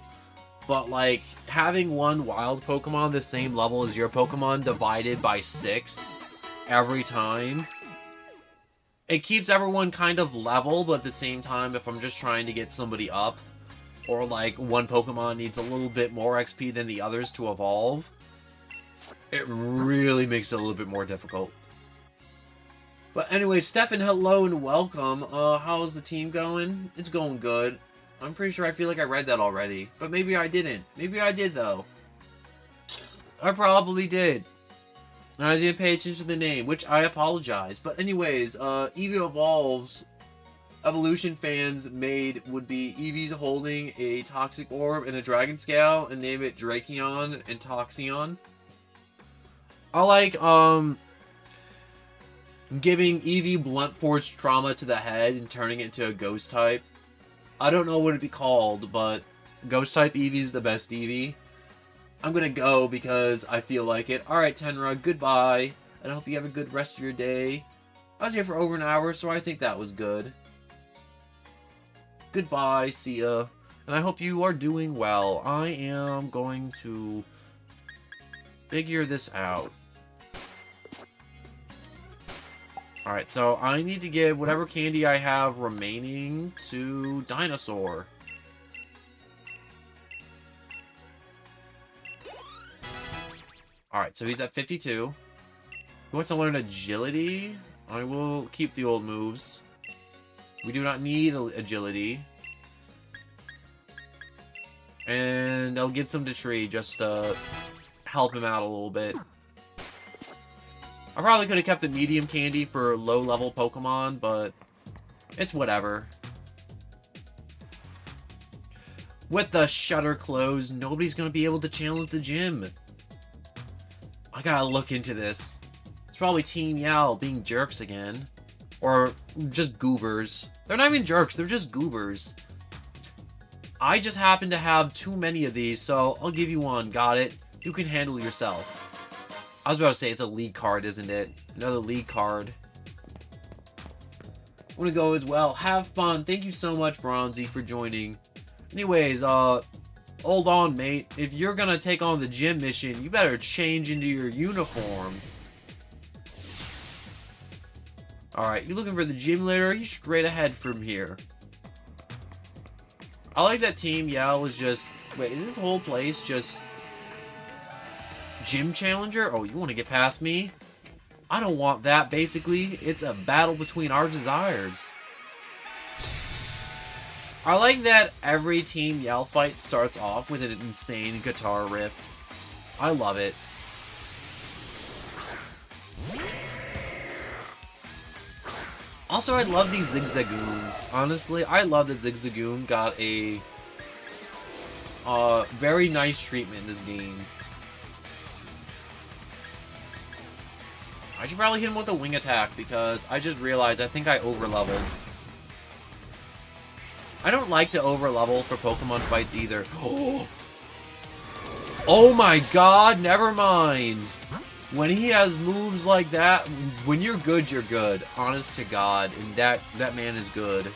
But like, having one wild Pokemon the same level as your Pokemon divided by 6 every time, it keeps everyone kind of level, but at the same time, if I'm just trying to get somebody up, or like one Pokemon needs a little bit more XP than the others to evolve, it really makes it a little bit more difficult. But anyway, Stefan, hello and welcome. How's the team going? It's going good. I'm pretty sure I feel like I read that already, but maybe I didn't. Maybe I did, though. I probably did. And I didn't pay attention to the name, which I apologize. But anyways, Eevee Evolves, Evolution fans made would be Eevee's holding a Toxic Orb and a Dragon Scale and name it Drakeon and Toxeon. I like, giving Eevee Blunt Force Trauma to the head and turning it into a Ghost type. I don't know what it'd be called, but Ghost type Eevee's the best Eevee. I'm gonna go because I feel like it. Alright, Tenra, goodbye. And I hope you have a good rest of your day. I was here for over an hour, so I think that was good. Goodbye, see ya. And I hope you are doing well. I am going to figure this out. Alright, so I need to give whatever candy I have remaining to Dinosaur. Alright, so he's at 52. He wants to learn Agility. I will keep the old moves. We do not need Agility. And I'll give some to Tree just to help him out a little bit. I probably could have kept the medium candy for low-level Pokemon, but it's whatever. With the shutter closed, nobody's going to be able to challenge the gym. I gotta look into this. It's probably Team Yell being jerks again. Or just goobers. They're not even jerks, they're just goobers. I just happen to have too many of these, so I'll give you one. Got it? You can handle yourself. I was about to say it's a league card, isn't it? Another league card. I'm gonna go as well. Have fun. Thank you so much, Bronzy, for joining. Anyways, hold on, mate. If you're gonna take on the gym mission, you better change into your uniform. Alright, you looking for the gym leader? He's straight ahead from here. I like that Team Yell is just... Wait, is this whole place just... Gym Challenger? Oh, you want to get past me? I don't want that, basically. It's a battle between our desires. I like that every Team Yell fight starts off with an insane guitar riff. I love it. Also, I love these Zigzagoons. Honestly, I love that Zigzagoon got a very nice treatment in this game. I should probably hit him with a wing attack because I just realized I think I over-leveled. I don't like to overlevel for Pokemon fights either. Oh my god, never mind. When he has moves like that, when you're good, you're good. Honest to God. And that man is good.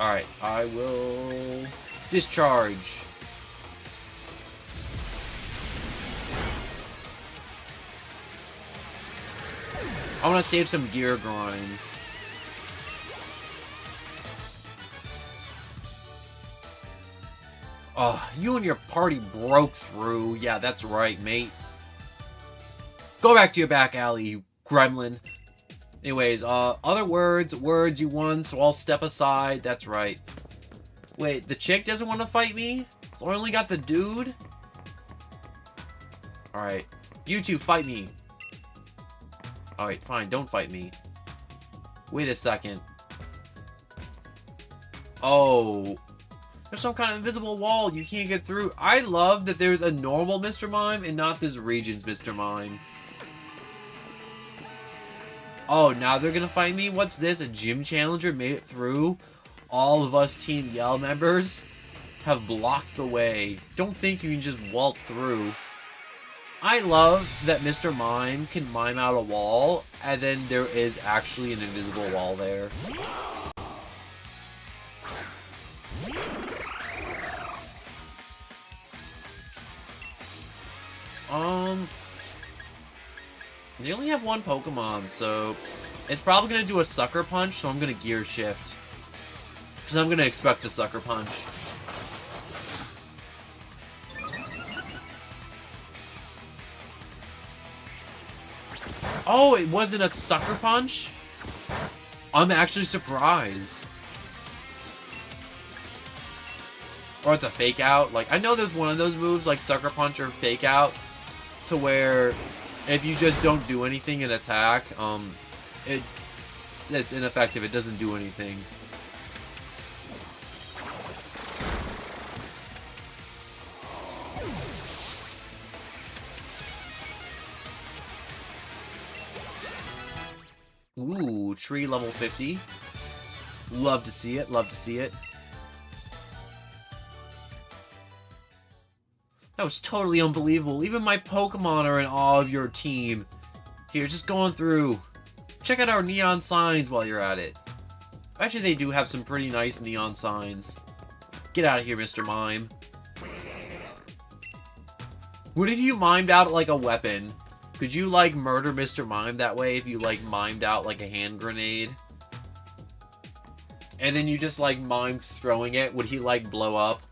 Alright, I will discharge. I want to save some gear grinds. Oh, you and your party broke through. Yeah, that's right, mate. Go back to your back alley, you gremlin. Anyways, other words you won, so I'll step aside. That's right. Wait, the chick doesn't want to fight me? So I only got the dude? Alright. You two, fight me. Alright, fine, don't fight me. Wait a second. Oh. There's some kind of invisible wall you can't get through. I love that there's a normal Mr. Mime and not this region's Mr. Mime. Oh, now they're gonna fight me? What's this? A gym challenger made it through? All of us Team Yell members have blocked the way. Don't think you can just waltz through. I love that Mr. Mime can mime out a wall, and then there is actually an invisible wall there. They only have one Pokemon, so it's probably going to do a Sucker Punch, so I'm going to Gear Shift. Because I'm going to expect the Sucker Punch. Oh, it wasn't a Sucker Punch? I'm actually surprised. Or it's a Fake Out. Like, I know there's one of those moves, like Sucker Punch or Fake Out, to where if you just don't do anything in attack, it's ineffective. It doesn't do anything. Ooh, tree level 50. Love to see it, love to see it. That was totally unbelievable. Even my Pokemon are in awe of your team. Here, just going through. Check out our neon signs while you're at it. Actually, they do have some pretty nice neon signs. Get out of here, Mr. Mime. What if you mimed out like a weapon? Could you, like, murder Mr. Mime that way if you, like, mimed out like a hand grenade? And then you just, like, mimed throwing it? Would he, like, blow up?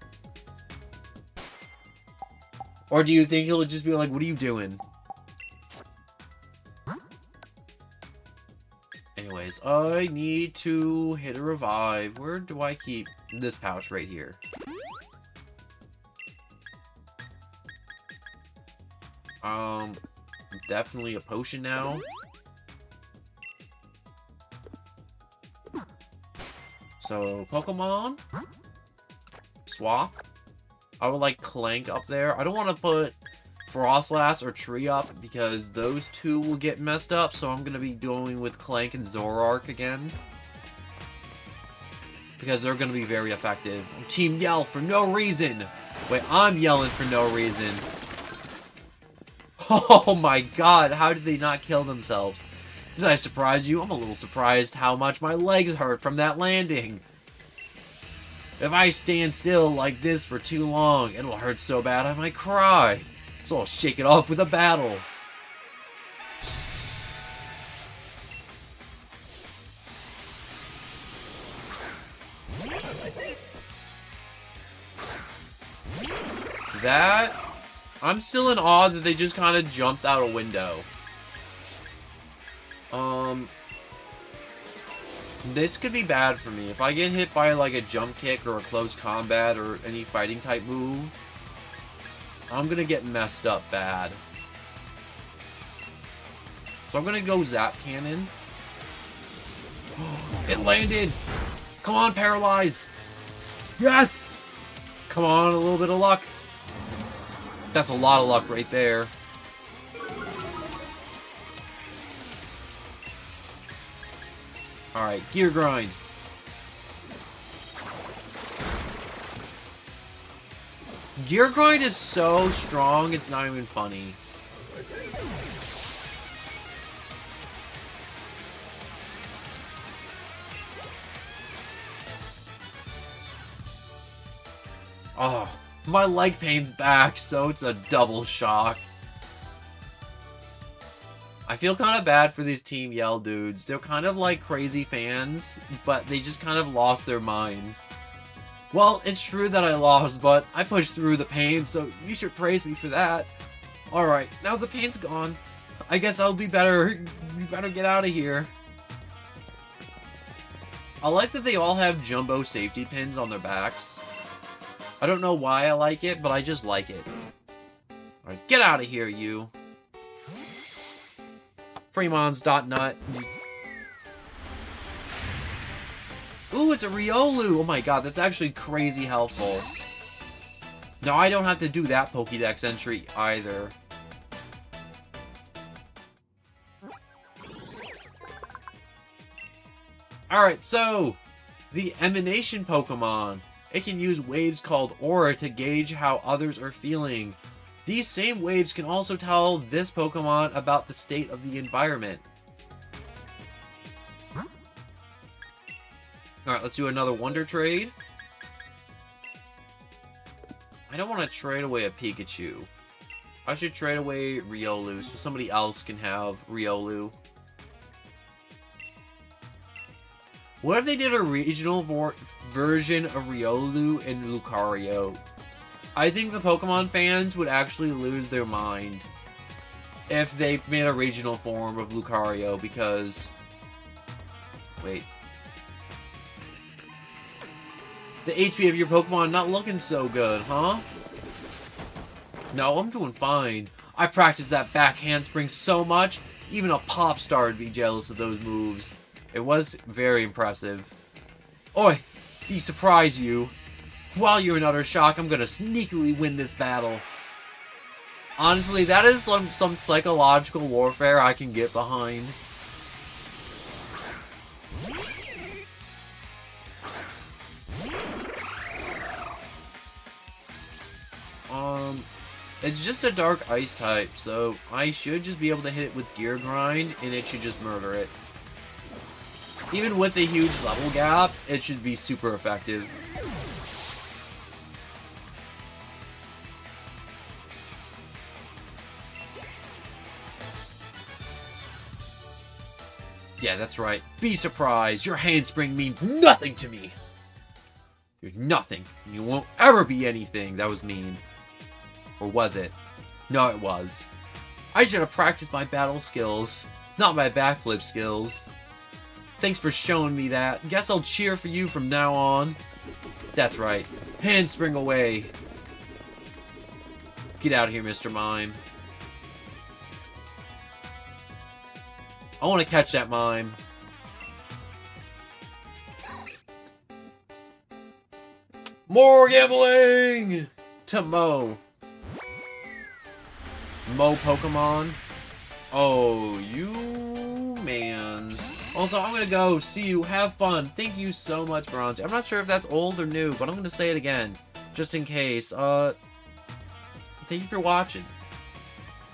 Or do you think he'll just be like, what are you doing? Anyways, I need to hit a revive. Where do I keep this pouch right here? Definitely a potion now. So, Pokemon. Swap. I would like Clank up there. I don't want to put Frostlass or Tree up because those two will get messed up. So I'm going to be going with Clank and Zoroark again. Because they're going to be very effective. I'm Team Yell for no reason. Wait, I'm yelling for no reason. Oh my god, how did they not kill themselves? Did I surprise you? I'm a little surprised how much my legs hurt from that landing. If I stand still like this for too long, it'll hurt so bad I might cry. So I'll shake it off with a battle. That... I'm still in awe that they just kind of jumped out a window. This could be bad for me. If I get hit by like a jump kick or a close combat or any fighting type move, I'm gonna get messed up bad. So I'm gonna go Zap Cannon. It landed! Come on, Paralyze! Yes! Come on, a little bit of luck. That's a lot of luck right there. Alright, Gear Grind. Gear Grind is so strong, it's not even funny. Oh, my leg pain's back, so it's a double shock. I feel kind of bad for these Team Yell dudes. They're kind of like crazy fans, but they just kind of lost their minds. Well, it's true that I lost, but I pushed through the pain, so you should praise me for that. Alright, now the pain's gone. I guess I'll be better. You better get out of here. I like that they all have jumbo safety pins on their backs. I don't know why I like it, but I just like it. Alright, get out of here, you. Fremons.nut. Ooh, it's a Riolu! Oh my god, that's actually crazy helpful. No, I don't have to do that Pokédex entry either. Alright, so the Emanation Pokemon. It can use waves called Aura to gauge how others are feeling. These same waves can also tell this Pokemon about the state of the environment. Alright, let's do another Wonder Trade. I don't want to trade away a Pikachu. I should trade away Riolu so somebody else can have Riolu. What if they did a regional version of Riolu and Lucario? I think the Pokemon fans would actually lose their mind if they made a regional form of Lucario, because... Wait. The HP of your Pokemon not looking so good, huh? No, I'm doing fine. I practiced that back handspring so much, even a pop star would be jealous of those moves. It was very impressive. Oi! Be surprised, you. While you're in utter shock, I'm gonna sneakily win this battle. Honestly, that is some psychological warfare I can get behind. It's just a dark ice type, so I should just be able to hit it with Gear Grind, and it should just murder it. Even with a huge level gap, it should be super effective. Yeah, that's right. Be surprised. Your handspring means nothing to me. You're nothing. And you won't ever be anything. That was mean. Or was it? No, it was. I should have practiced my battle skills, not my backflip skills. Thanks for showing me that. Guess I'll cheer for you from now on. That's right. Handspring away. Get out of here, Mr. Mime. I want to catch that Mime. More gambling! To Mo. Mo Pokemon. Oh, you man. Also, I'm gonna go. See you. Have fun. Thank you so much, Bronze. I'm not sure if that's old or new, but I'm gonna say it again. Just in case. Thank you for watching.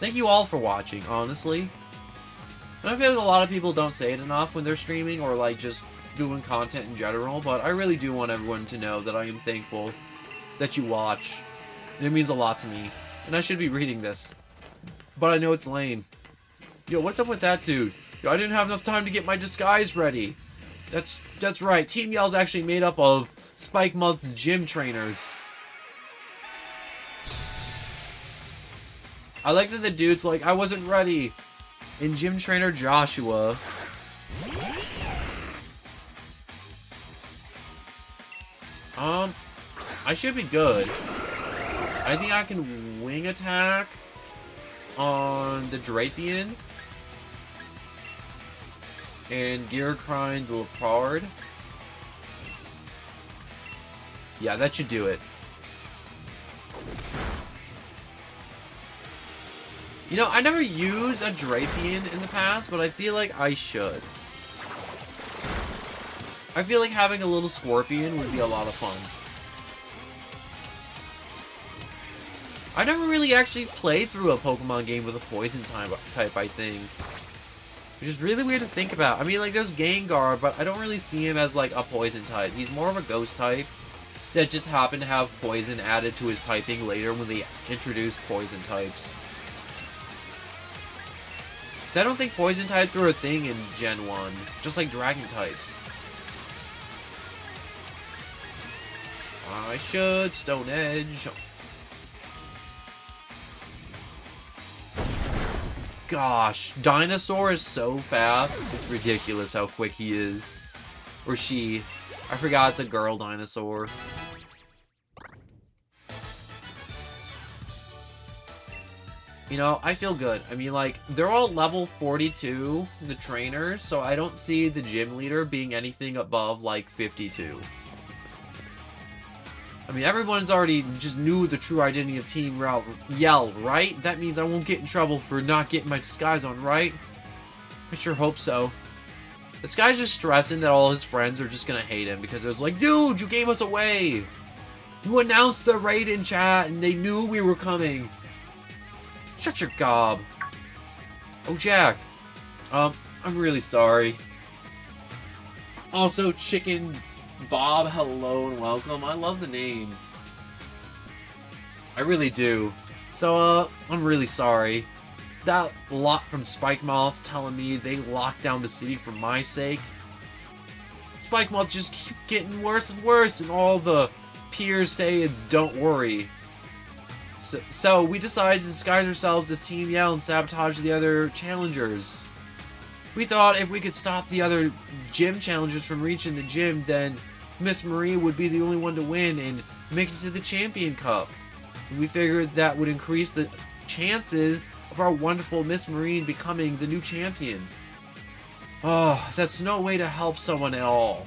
Thank you all for watching, honestly. And I feel like a lot of people don't say it enough when they're streaming or, like, just doing content in general, but I really do want everyone to know that I am thankful that you watch. And it means a lot to me. And I should be reading this. But I know it's lame. Yo, what's up with that dude? Yo, I didn't have enough time to get my disguise ready. That's right. Team Yell's actually made up of Spike Month's gym trainers. I like that the dude's like, I wasn't ready. And gym trainer Joshua. I should be good. I think I can wing attack on the Drapion. And Gear Grind the Leopard. Yeah, that should do it. You know, I never used a Drapion in the past, but I feel like I should. I feel like having a little Scorpion would be a lot of fun. I never really actually played through a Pokemon game with a poison type, I think. Which is really weird to think about. I mean, like, there's Gengar, but I don't really see him as, like, a poison type. He's more of a ghost type that just happened to have poison added to his typing later when they introduced poison types. 'Cause I don't think poison types were a thing in Gen 1, just like dragon types. I should Stone Edge. Gosh, Dinosaur is so fast. It's ridiculous how quick he is. Or she. I forgot it's a girl dinosaur. You know, I feel good. I mean, like, they're all level 42, the trainers, so I don't see the gym leader being anything above, like, 52. I mean, everyone's already just knew the true identity of Team Yell, right? That means I won't get in trouble for not getting my disguise on, right? I sure hope so. This guy's just stressing that all his friends are just gonna hate him because it was like, dude, you gave us away! You announced the raid in chat and they knew we were coming. Shut your gob. Oh, Jack. I'm really sorry. Also, Chicken Bob, hello and welcome. I love the name. I really do. So, I'm really sorry. That lot from Spike Moth telling me they locked down the city for my sake. Spike Moth just keep getting worse and worse, and all the peers say it's don't worry. So we decided to disguise ourselves as Team Yell and sabotage the other challengers. We thought if we could stop the other gym challengers from reaching the gym, then Miss Marie would be the only one to win and make it to the Champion Cup. And we figured that would increase the chances of our wonderful Miss Marine becoming the new champion. Oh, that's no way to help someone at all.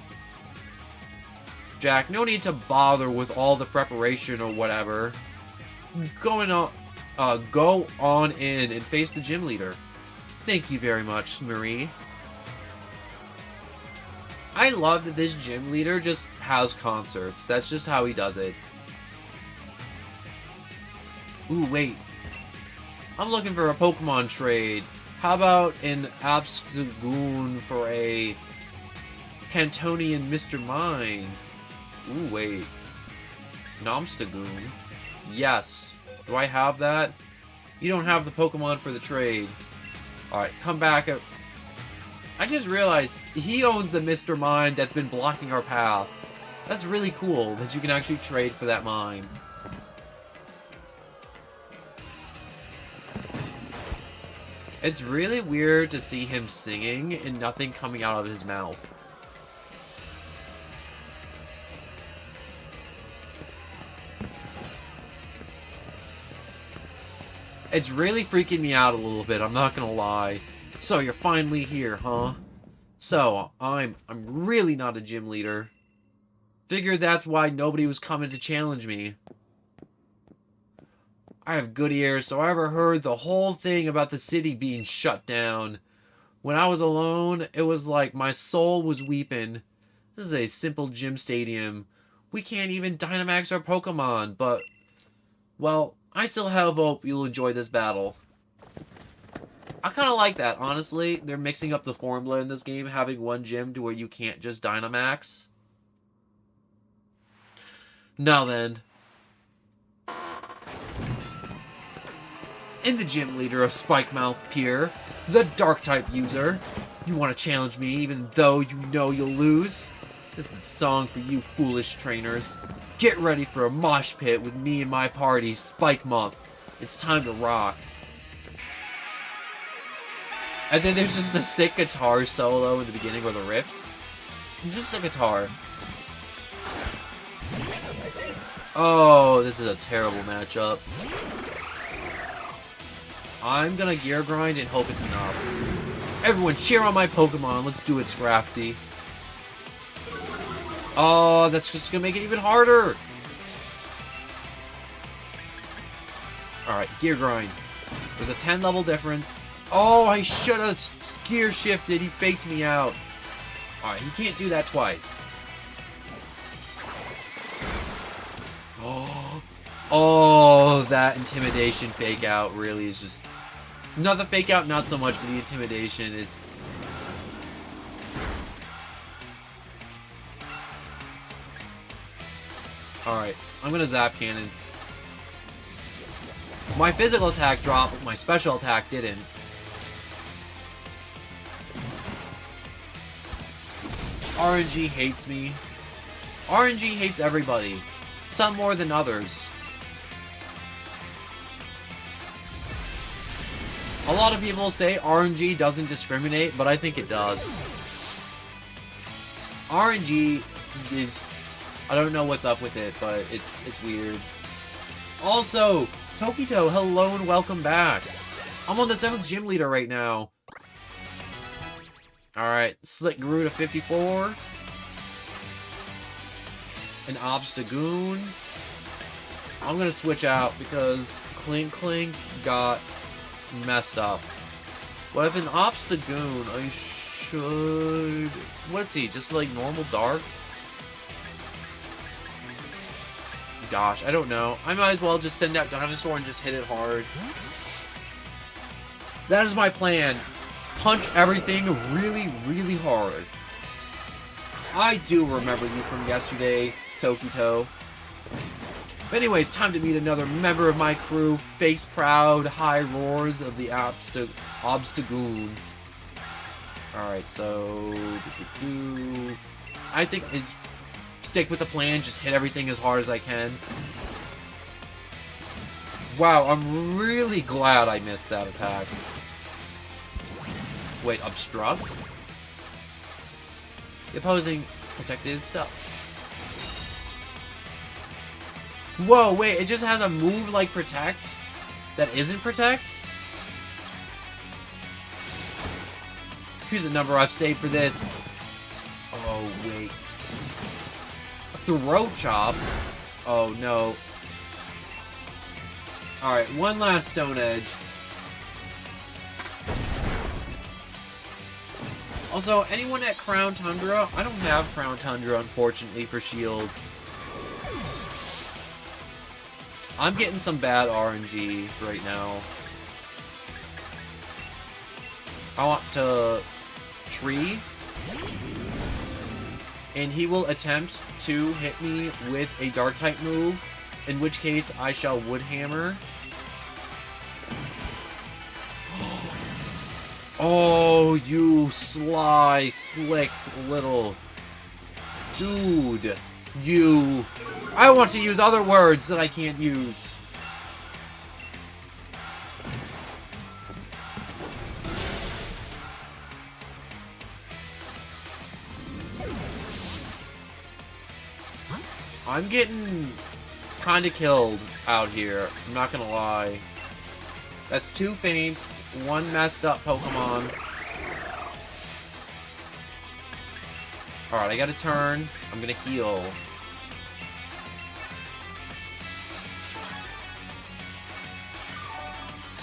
Jack, no need to bother with all the preparation or whatever. Go on in and face the gym leader. Thank you very much, Marie. I love that this gym leader just has concerts. That's just how he does it. Ooh, wait. I'm looking for a Pokemon trade. How about an Obstagoon for a Cantonian Mr. Mime? Ooh, wait. Nomstagoon? Yes. Do I have that? You don't have the Pokemon for the trade. Alright, come back. I just realized he owns the Mr. Mime that's been blocking our path. That's really cool that you can actually trade for that mime. It's really weird to see him singing and nothing coming out of his mouth. It's really freaking me out a little bit, I'm not gonna lie. So you're finally here, huh? So, I'm really not a gym leader. Figured that's why nobody was coming to challenge me. I have good ears, so I ever heard the whole thing about the city being shut down. When I was alone, it was like my soul was weeping. This is a simple gym stadium. We can't even Dynamax our Pokemon, but... well, I still have hope you'll enjoy this battle. I kind of like that, honestly. They're mixing up the formula in this game, having one gym to where you can't just Dynamax. Now then. And the gym leader of Spikemouth Pier, the Dark-type user. You want to challenge me even though you know you'll lose? This is the song for you foolish trainers. Get ready for a mosh pit with me and my party, Spikemonth. It's time to rock. And then there's just a sick guitar solo in the beginning or the riff. Just the guitar. Oh, this is a terrible matchup. I'm gonna gear grind and hope it's enough. Everyone cheer on my Pokemon. Let's do it, Scrafty. Oh, that's just gonna make it even harder. Alright, gear grind. There's a 10 level difference. Oh, I should have gear shifted. He faked me out. Alright, he can't do that twice. Oh, that intimidation fake out really is just... Not the fake out, not so much, but the intimidation is... Alright, I'm gonna Zap Cannon. My physical attack dropped, but my special attack didn't. RNG hates me. RNG hates everybody. Some more than others. A lot of people say RNG doesn't discriminate, but I think it does. RNG is... I don't know what's up with it, but it's weird. Also, Tokito, hello and welcome back. I'm on the 7th gym leader right now. Alright, Slick grew to 54. An Obstagoon. I'm gonna switch out because Clink Clink got messed up. What if an Obstagoon, I should... What's he, just like normal dark? Gosh, I don't know. I might as well just send out Dinosaur and just hit it hard. That is my plan. Punch everything really, really hard. I do remember you from yesterday, Tokito. But anyways, time to meet another member of my crew. Face proud, high roars of the Obstagoon. Alright, so... I think I stick with the plan, just hit everything as hard as I can. Wow, I'm really glad I missed that attack. Wait, obstruct? The opposing protected itself. Whoa, wait, it just has a move like Protect that isn't Protect? Here's the number I've saved for this. Oh, wait. Throat Chop? Oh, no. Alright, one last Stone Edge. Also, anyone at Crown Tundra? I don't have Crown Tundra, unfortunately, for Shield. I'm getting some bad RNG right now. I want to Tree. And he will attempt to hit me with a Dark-type move, in which case I shall Wood Hammer. Oh, you sly, slick little dude. You... I want to use other words that I can't use. I'm getting kind of killed out here. I'm not gonna lie. That's 2 faints, 1 messed up Pokemon. Alright, I gotta turn. I'm gonna heal.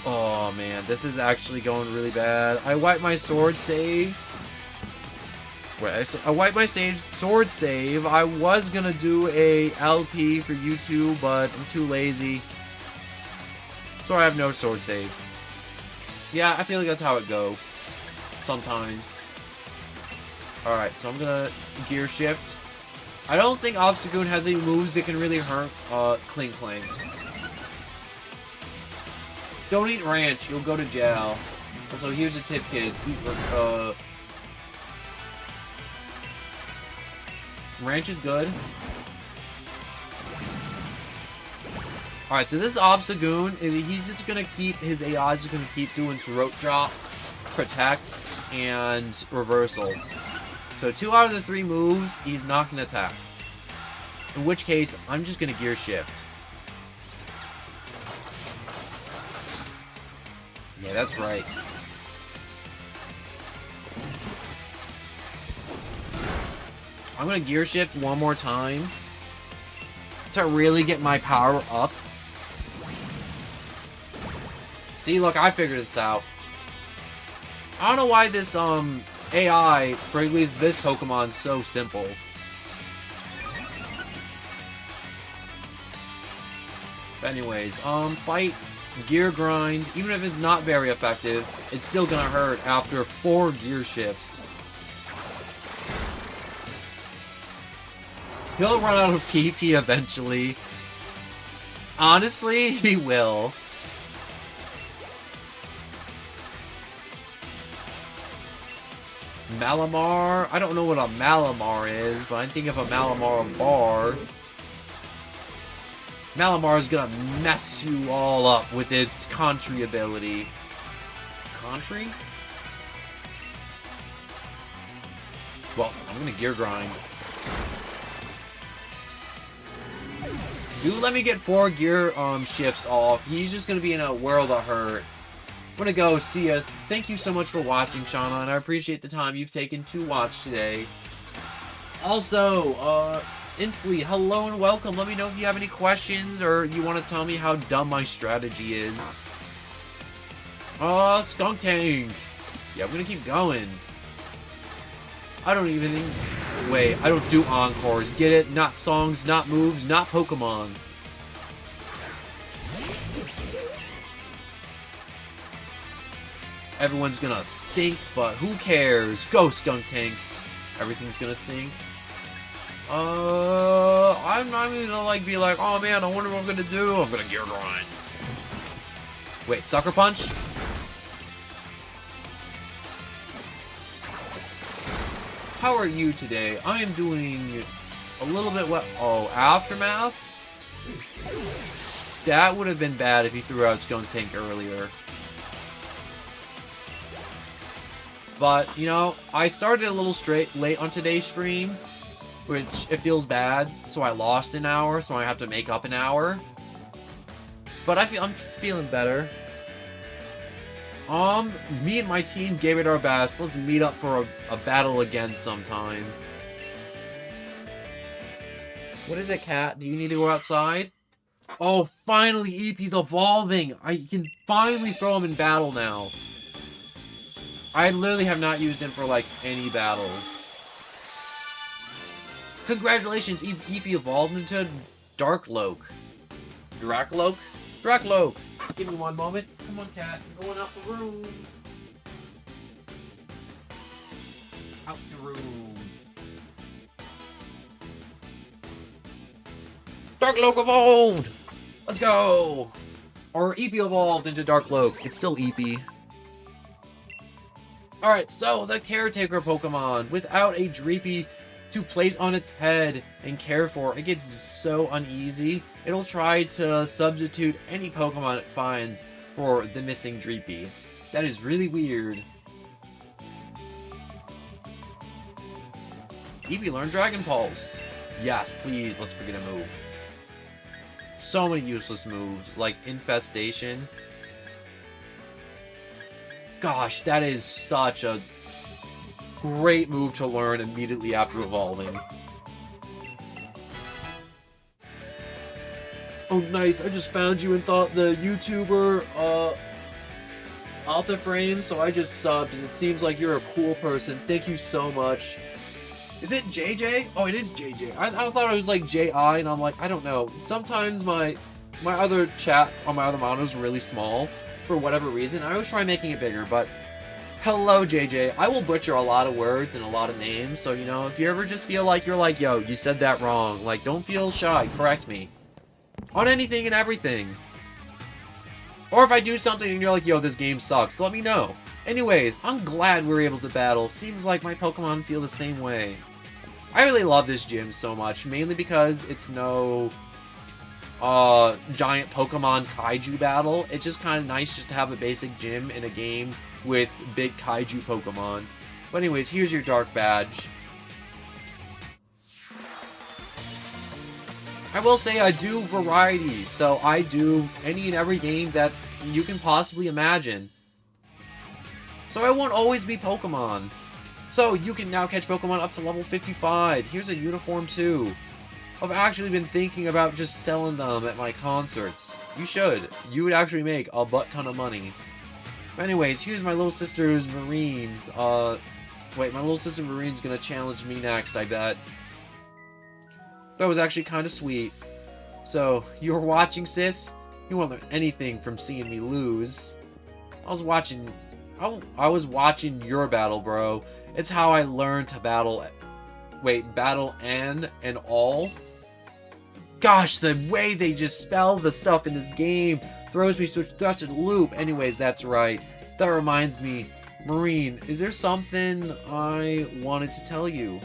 Oh man, this is actually going really bad. I wiped my sword save. Wait, I wiped my sword save. I was gonna do a LP for YouTube, but I'm too lazy. So I have no sword save. Yeah, I feel like that's how it goes. Sometimes. Alright, so I'm gonna Gear Shift. I don't think Obstagoon has any moves that can really hurt Clink Clink. Don't eat ranch, you'll go to jail. Also, here's a tip, kids. Ranch is good. Alright, so this Obstagoon, he's just gonna keep, his AI is gonna keep doing Throat Drop, Protect, and Reversals. So 2 out of the 3 moves, he's not gonna attack. In which case, I'm just gonna Gear Shift. Yeah, that's right. I'm gonna Gear Shift one more time to really get my power up. See, look, I figured this out. I don't know why this AI, for at least this Pokemon, is so simple. But anyways, fight, gear grind, even if it's not very effective, it's still gonna hurt after 4 gear shifts. He'll run out of PP eventually. Honestly, he will. Malamar? I don't know what a Malamar is, but I think of a Malamar bar. Malamar is gonna mess you all up with its Contri ability. Contri? Well, I'm gonna gear grind. Do let me get 4 gear shifts off. He's just gonna be in a world of hurt. I'm gonna go see ya. Thank you so much for watching, Shauna, and I appreciate the time you've taken to watch today. Also, Instantly, hello and welcome. Let me know if you have any questions or you want to tell me how dumb my strategy is. Skunk Tank. Yeah, I'm gonna keep going. I don't even think... Wait, I don't do encores. Get it? Not songs, not moves, not Pokemon. Everyone's gonna stink, but who cares? Go, Skunk Tank. Everything's gonna stink. I'm not even gonna be like, oh man, I wonder what I'm gonna do. I'm gonna gear grind. Wait, Sucker Punch? How are you today? I am doing a little bit what? Oh, Aftermath? That would have been bad if he threw out Skunk Tank earlier. But, you know, I started a little late on today's stream, which it feels bad, so I lost an hour, so I have to make up an hour. But I'm feeling better. Me and my team gave it our best. Let's meet up for a battle again sometime. What is it, Cat? Do you need to go outside? Oh, finally, Eepee's evolving! I can finally throw him in battle now. I literally have not used him for, like, any battles. Congratulations, Eevee evolved into Darkloak. Dracloak? Dracloak! Give me one moment. Come on, cat. I'm going out the room. Out the room. Darkloak evolved! Let's go! Or Eevee evolved into Darkloak. It's still Eevee. Alright, so the Caretaker Pokemon. Without a Dreepy to place on its head and care for, it gets so uneasy. It'll try to substitute any Pokemon it finds for the missing Dreepy. That is really weird. Eevee, learn Dragon Pulse. Yes, please, let's forget a move. So many useless moves, like Infestation. Gosh, that is such a great move to learn immediately after evolving. Oh, nice. I just found you and thought the YouTuber, Alta Frame, so I just subbed, and it seems like you're a cool person. Thank you so much. Is it JJ? Oh, it is JJ. I thought it was like JI, and I'm like, I don't know. Sometimes my other chat on my other monitor is really small, for whatever reason. I always try making it bigger, but... Hello, JJ. I will butcher a lot of words and a lot of names, so, you know, if you ever just feel like you're like, yo, you said that wrong, like, don't feel shy, correct me. On anything and everything. Or if I do something and you're like, yo, this game sucks, let me know. Anyways, I'm glad we were able to battle. Seems like my Pokemon feel the same way. I really love this gym so much, mainly because it's no giant Pokemon Kaiju battle. It's just kind of nice just to have a basic gym in a game with big Kaiju Pokemon. But anyways, here's your Dark Badge. I will say I do variety, so I do any and every game that you can possibly imagine. So I won't always be Pokemon. So you can now catch Pokemon up to level 55. Here's a uniform too. I've actually been thinking about just selling them at my concerts. You should. You would actually make a butt ton of money. But anyways, here's my little sister's Marines. Wait, my little sister Marine's gonna challenge me next, I bet. That was actually kind of sweet. So, you were watching, sis? You won't learn anything from seeing me lose. I was watching your battle, bro. It's how I learned to battle. Wait, battle and all? Gosh, the way they just spell the stuff in this game throws me such a loop. Anyways, that's right. That reminds me, Marine, is there something I wanted to tell you?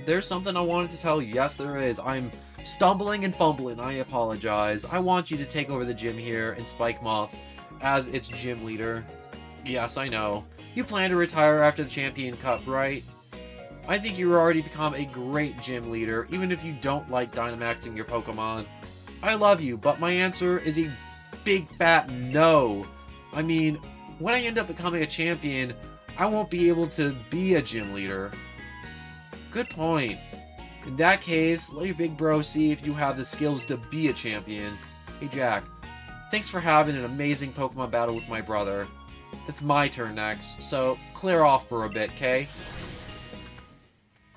There's something I wanted to tell you. Yes, there is. I'm stumbling and fumbling. I apologize. I want you to take over the gym here in Spike Moth as its gym leader. Yes, I know. You plan to retire after the Champion Cup, right? I think you already become a great gym leader, even if you don't like Dynamaxing your Pokemon. I love you, but my answer is a big fat no. I mean, when I end up becoming a champion, I won't be able to be a gym leader. Good point. In that case, let your big bro see if you have the skills to be a champion. Hey Jack, thanks for having an amazing Pokemon battle with my brother. It's my turn next, so clear off for a bit, okay?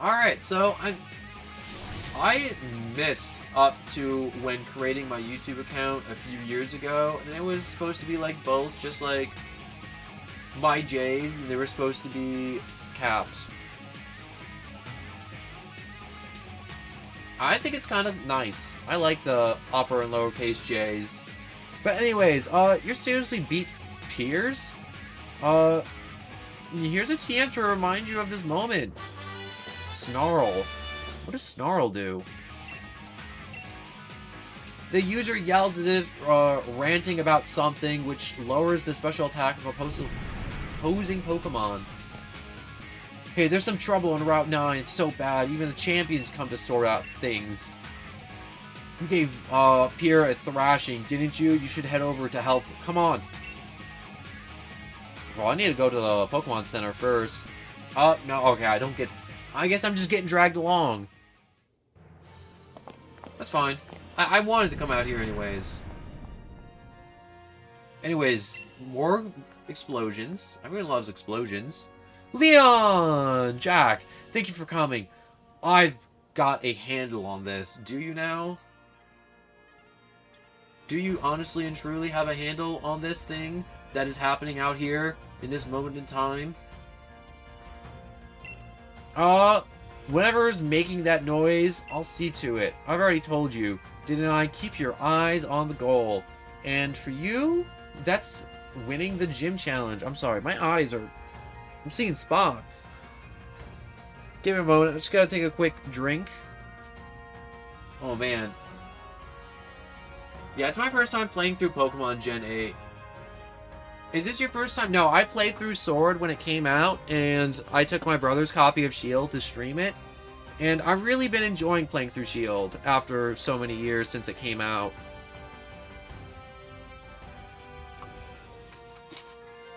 Alright, so I missed up to when creating my YouTube account a few years ago, and it was supposed to be like both, just like my J's, and they were supposed to be caps. I think it's kind of nice. I like the upper and lowercase J's. But anyways, you seriously beat Piers? Here's a TM to remind you of this moment. Snarl. What does Snarl do? The user yells as if ranting about something, which lowers the special attack of opposing Pokemon. Hey, there's some trouble on Route 9. It's so bad. Even the champions come to sort out things. You gave Pierre a thrashing, didn't you? You should head over to help. Come on. Well, I need to go to the Pokemon Center first. No, okay, I guess I'm just getting dragged along. That's fine. I wanted to come out here anyways. Anyways, more explosions. Everyone loves explosions. Leon! Jack, thank you for coming. I've got a handle on this. Do you now? Do you honestly and truly have a handle on this thing that is happening out here in this moment in time? Whenever's making that noise, I'll see to it. I've already told you. Didn't I? Keep your eyes on the goal. And for you, that's winning the gym challenge. I'm sorry, my eyes are... I'm seeing spots. Give me a moment. I just gotta take a quick drink. Oh, man. Yeah, it's my first time playing through Pokemon Gen 8. Is this your first time? No, I played through Sword when it came out, and I took my brother's copy of Shield to stream it. And I've really been enjoying playing through Shield after so many years since it came out.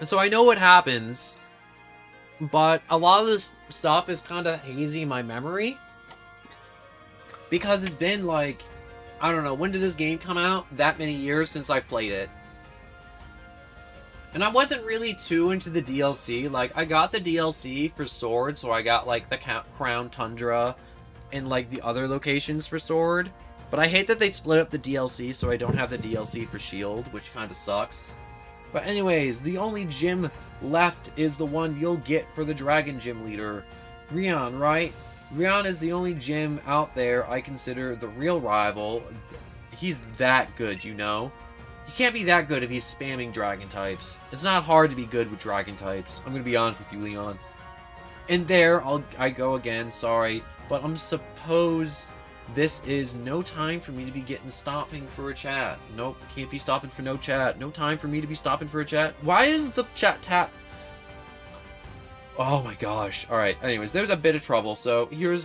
And so I know what happens, but a lot of this stuff is kind of hazy in my memory. Because it's been like, I don't know, when did this game come out? That many years since I've played it. And I wasn't really too into the DLC. Like, I got the DLC for Sword, so I got, like, the Crown Tundra and, like, the other locations for Sword. But I hate that they split up the DLC, so I don't have the DLC for Shield, which kind of sucks. But anyways, the only gym left is the one you'll get for the Dragon Gym Leader. Rion, right? Rion is the only gym out there I consider the real rival. He's that good, you know? He can't be that good if he's spamming Dragon types. It's not hard to be good with Dragon types. I'm gonna be honest with you, Leon. And there, I go again, sorry. But I'm suppose this is no time for me to be stopping for a chat. Nope, can't be stopping for no chat. No time for me to be stopping for a chat. Why is the chat tap? Oh my gosh. Alright, anyways, there's a bit of trouble. So, here's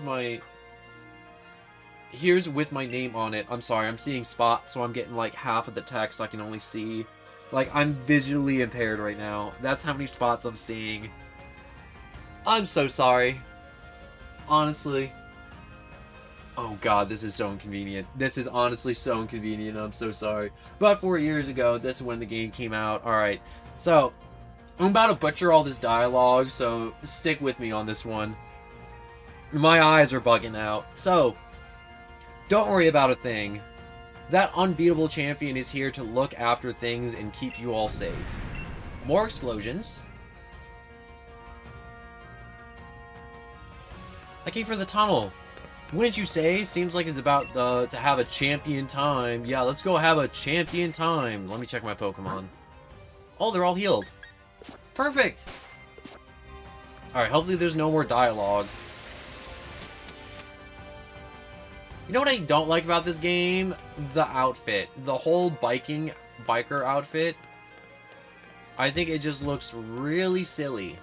with my name on it. I'm sorry, I'm seeing spots, so I'm getting like half of the text I can only see. Like, I'm visually impaired right now. That's how many spots I'm seeing. I'm so sorry. Honestly. Oh god, this is so inconvenient. This is honestly so inconvenient. I'm so sorry. About 4 years ago, this is when the game came out. Alright, so I'm about to butcher all this dialogue, so stick with me on this one. My eyes are bugging out. So, don't worry about a thing. That unbeatable champion is here to look after things and keep you all safe. More explosions. I came for the tunnel. Wouldn't you say? Seems like it's about to have a champion time. Yeah, let's go have a champion time. Let me check my Pokemon. Oh, they're all healed. Perfect! Alright, hopefully there's no more dialogue. You know what I don't like about this game? The outfit. The whole biker outfit. I think it just looks really silly.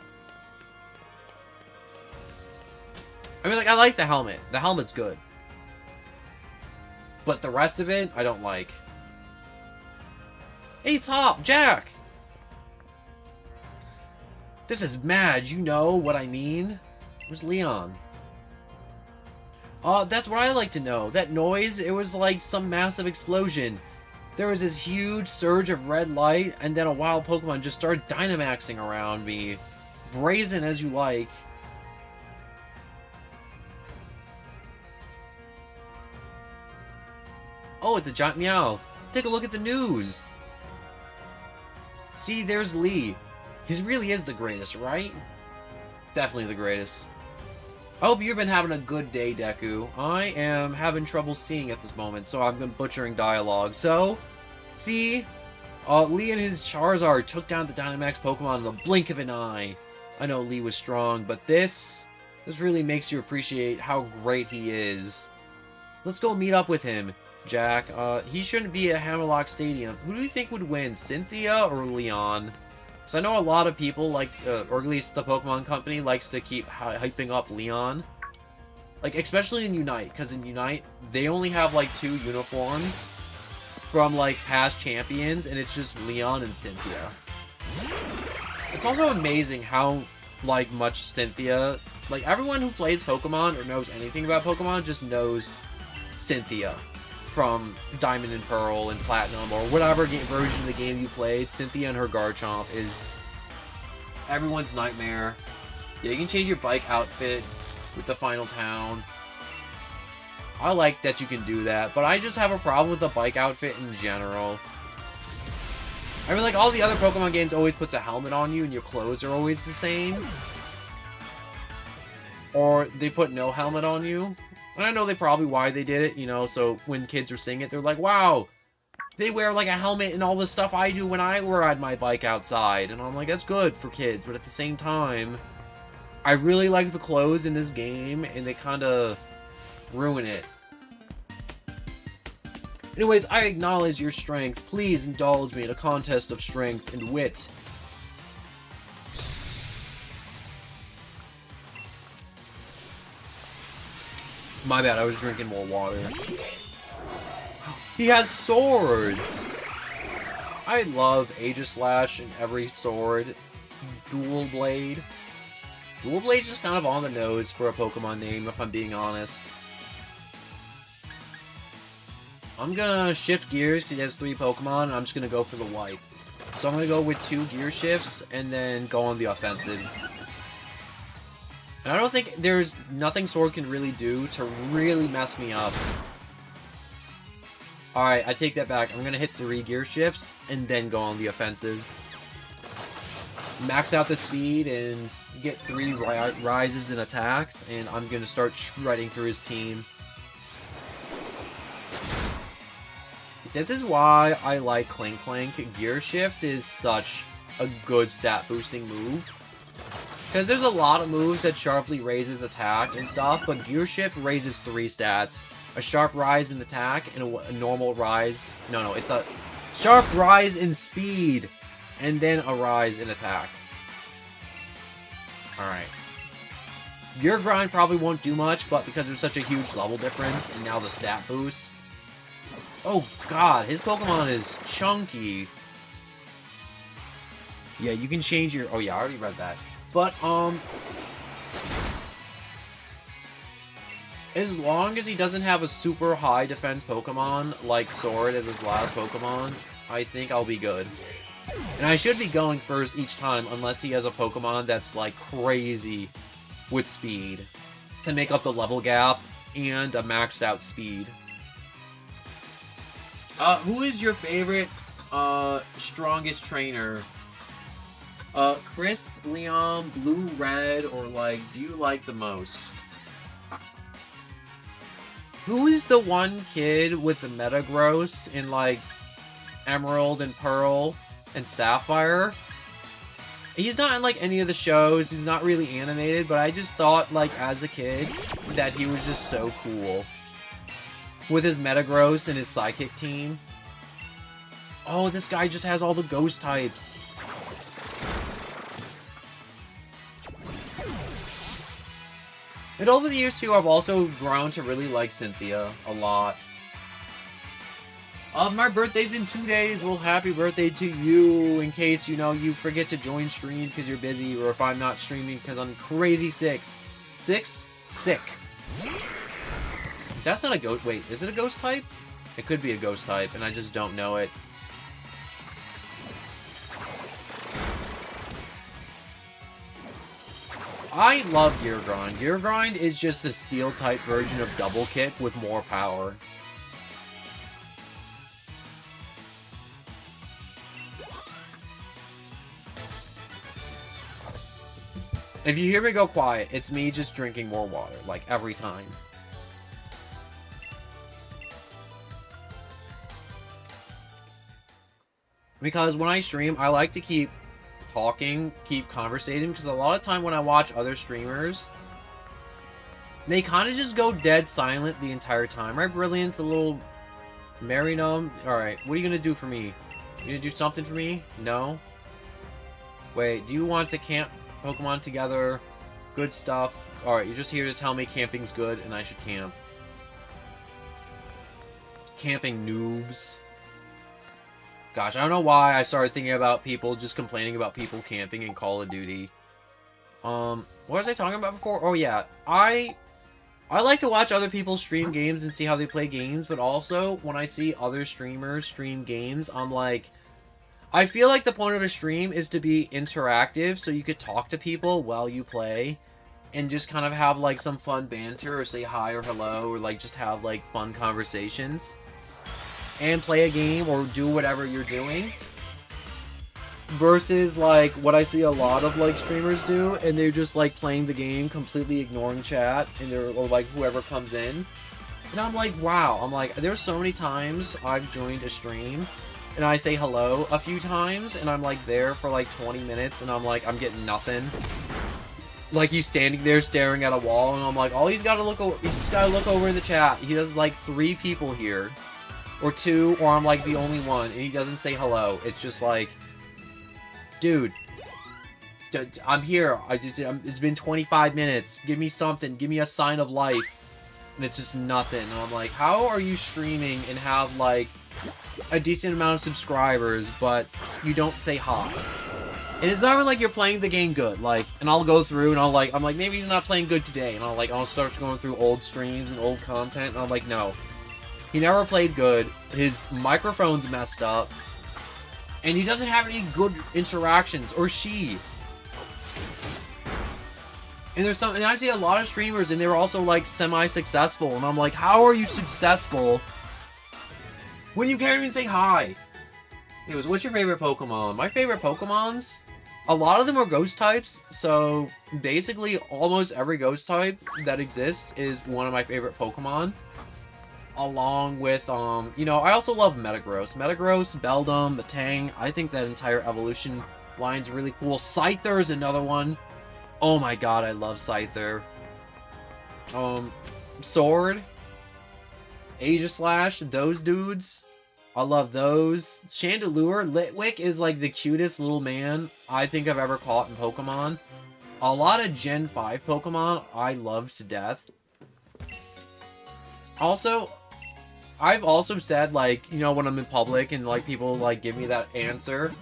I mean, like, I like the helmet. The helmet's good. But the rest of it, I don't like. Hey, Top! Jack! This is mad, you know what I mean? Where's Leon? That's what I like to know. That noise, it was like some massive explosion. There was this huge surge of red light, and then a wild Pokemon just started Dynamaxing around me. Brazen as you like. Oh, it's a giant Meowth. Take a look at the news. See, there's Lee. He really is the greatest, right? Definitely the greatest. I hope you've been having a good day, Deku. I am having trouble seeing at this moment, so I'm butchering dialogue. So, see, Lee and his Charizard took down the Dynamax Pokemon in the blink of an eye. I know Lee was strong, but this really makes you appreciate how great he is. Let's go meet up with him, Jack. He shouldn't be at Hammerlock Stadium. Who do you think would win, Cynthia or Leon? So I know a lot of people, like, or at least the Pokemon Company, likes to keep hyping up Leon. Like, especially in Unite, because in Unite, they only have, like, 2 uniforms from, like, past champions, and it's just Leon and Cynthia. It's also amazing how, like, much Cynthia... Like, everyone who plays Pokemon or knows anything about Pokemon just knows Cynthia. From Diamond and Pearl and Platinum, or whatever version of the game you played, Cynthia and her Garchomp is everyone's nightmare. Yeah, you can change your bike outfit with the final town. I like that you can do that, but I just have a problem with the bike outfit in general. I mean, like, all the other Pokemon games always puts a helmet on you and your clothes are always the same. Or they put no helmet on you. And I know they probably why they did it, you know, so when kids are seeing it, they're like, wow, they wear, like, a helmet and all the stuff I do when I ride my bike outside. And I'm like, that's good for kids, but at the same time, I really like the clothes in this game, and they kind of ruin it. Anyways, I acknowledge your strength. Please indulge me in a contest of strength and wit. My bad, I was drinking more water. He has swords! I love Aegislash in every sword. Dual Blade. Dual Blade's just kind of on the nose for a Pokemon name, if I'm being honest. I'm gonna shift gears because he has 3 Pokemon, and I'm just gonna go for the wipe. So I'm gonna go with 2 gear shifts, and then go on the offensive. And I don't think there's nothing Sword can really do to really mess me up. Alright, I take that back. I'm going to hit 3 gear shifts and then go on the offensive. Max out the speed and get 3 rises in attacks, and I'm going to start shredding through his team. This is why I like Clink Clank. Gear Shift is such a good stat boosting move. Because there's a lot of moves that sharply raises attack and stuff, but Gear Shift raises 3 stats. A sharp rise in attack and a normal rise. No, it's a sharp rise in speed and then a rise in attack. Alright. Gear Grind probably won't do much, but because there's such a huge level difference and now the stat boosts. Oh god, his Pokemon is chunky. Yeah, you can change your... Oh yeah, I already read that. But, as long as he doesn't have a super high defense Pokemon, like Sword as his last Pokemon, I think I'll be good. And I should be going first each time unless he has a Pokemon that's like crazy with speed to make up the level gap and a maxed out speed. Who is your favorite strongest trainer? Chris, Leon, Blue, Red, or like, do you like the most? Who is the one kid with the Metagross in like Emerald and Pearl and Sapphire? He's not in like any of the shows, he's not really animated, but I just thought like as a kid that he was just so cool. With his Metagross and his Psychic team. Oh, this guy just has all the ghost types. And over the years, too, I've also grown to really like Cynthia a lot. My birthday's in 2 days. Well, happy birthday to you. In case, you know, you forget to join stream because you're busy, or if I'm not streaming because I'm crazy sick. Sick. That's not a ghost. Wait, is it a ghost type? It could be a ghost type, and I just don't know it. I love Gear Grind. Gear Grind is just a steel-type version of Double Kick with more power. If you hear me go quiet, it's me just drinking more water, like every time. Because when I stream, I like to keep talking, keep conversating, because a lot of time when I watch other streamers, they kind of just go dead silent the entire time. Right, Brilliant, the little Marinum? Alright, what are you gonna do for me? You gonna do something for me? No? Wait, do you want to camp Pokemon together? Good stuff. Alright, you're just here to tell me camping's good and I should camp. Camping noobs. Gosh, I don't know why I started thinking about people just complaining about people camping in Call of Duty. What was I talking about before? Oh yeah, I like to watch other people stream games and see how they play games, but also when I see other streamers stream games, I'm like, I feel like the point of a stream is to be interactive, so you could talk to people while you play and just kind of have like some fun banter or say hi or hello or like just have like fun conversations. And play a game or do whatever you're doing. Versus like what I see a lot of like streamers do, and they're just like playing the game, completely ignoring chat, and they're or like whoever comes in. And I'm like, wow. I'm like, there's so many times I've joined a stream and I say hello a few times, and I'm like there for like 20 minutes, and I'm like, I'm getting nothing. Like he's standing there staring at a wall, and I'm like, all he's just gotta look over in the chat. He has like 3 people here. Or 2, or I'm like the only one, and he doesn't say hello. It's just like, dude, I'm here. It's been 25 minutes. Give me something. Give me a sign of life. And it's just nothing. And I'm like, how are you streaming and have like a decent amount of subscribers, but you don't say hi? And it's not even like you're playing the game good. Like, and I'll go through and I'm like, maybe he's not playing good today. And I'll start going through old streams and old content, and I'm like, no. He never played good, his microphone's messed up, and he doesn't have any good interactions, or she. And and I see a lot of streamers, and they were also like semi-successful, and I'm like, how are you successful when you can't even say hi? Anyways, what's your favorite Pokemon? My favorite Pokemons, a lot of them are ghost types, so basically almost every ghost type that exists is one of my favorite Pokemon. Along with, you know, I also love Metagross. Metagross, Beldum, Batang. I think that entire evolution line's really cool. Scyther is another one. Oh my god, I love Scyther. Sword. Aegislash, those dudes. I love those. Chandelure. Litwick is like the cutest little man I think I've ever caught in Pokemon. A lot of Gen 5 Pokemon I love to death. Also, I've also said, like, you know, when I'm in public and, like, people, like, give me that answer.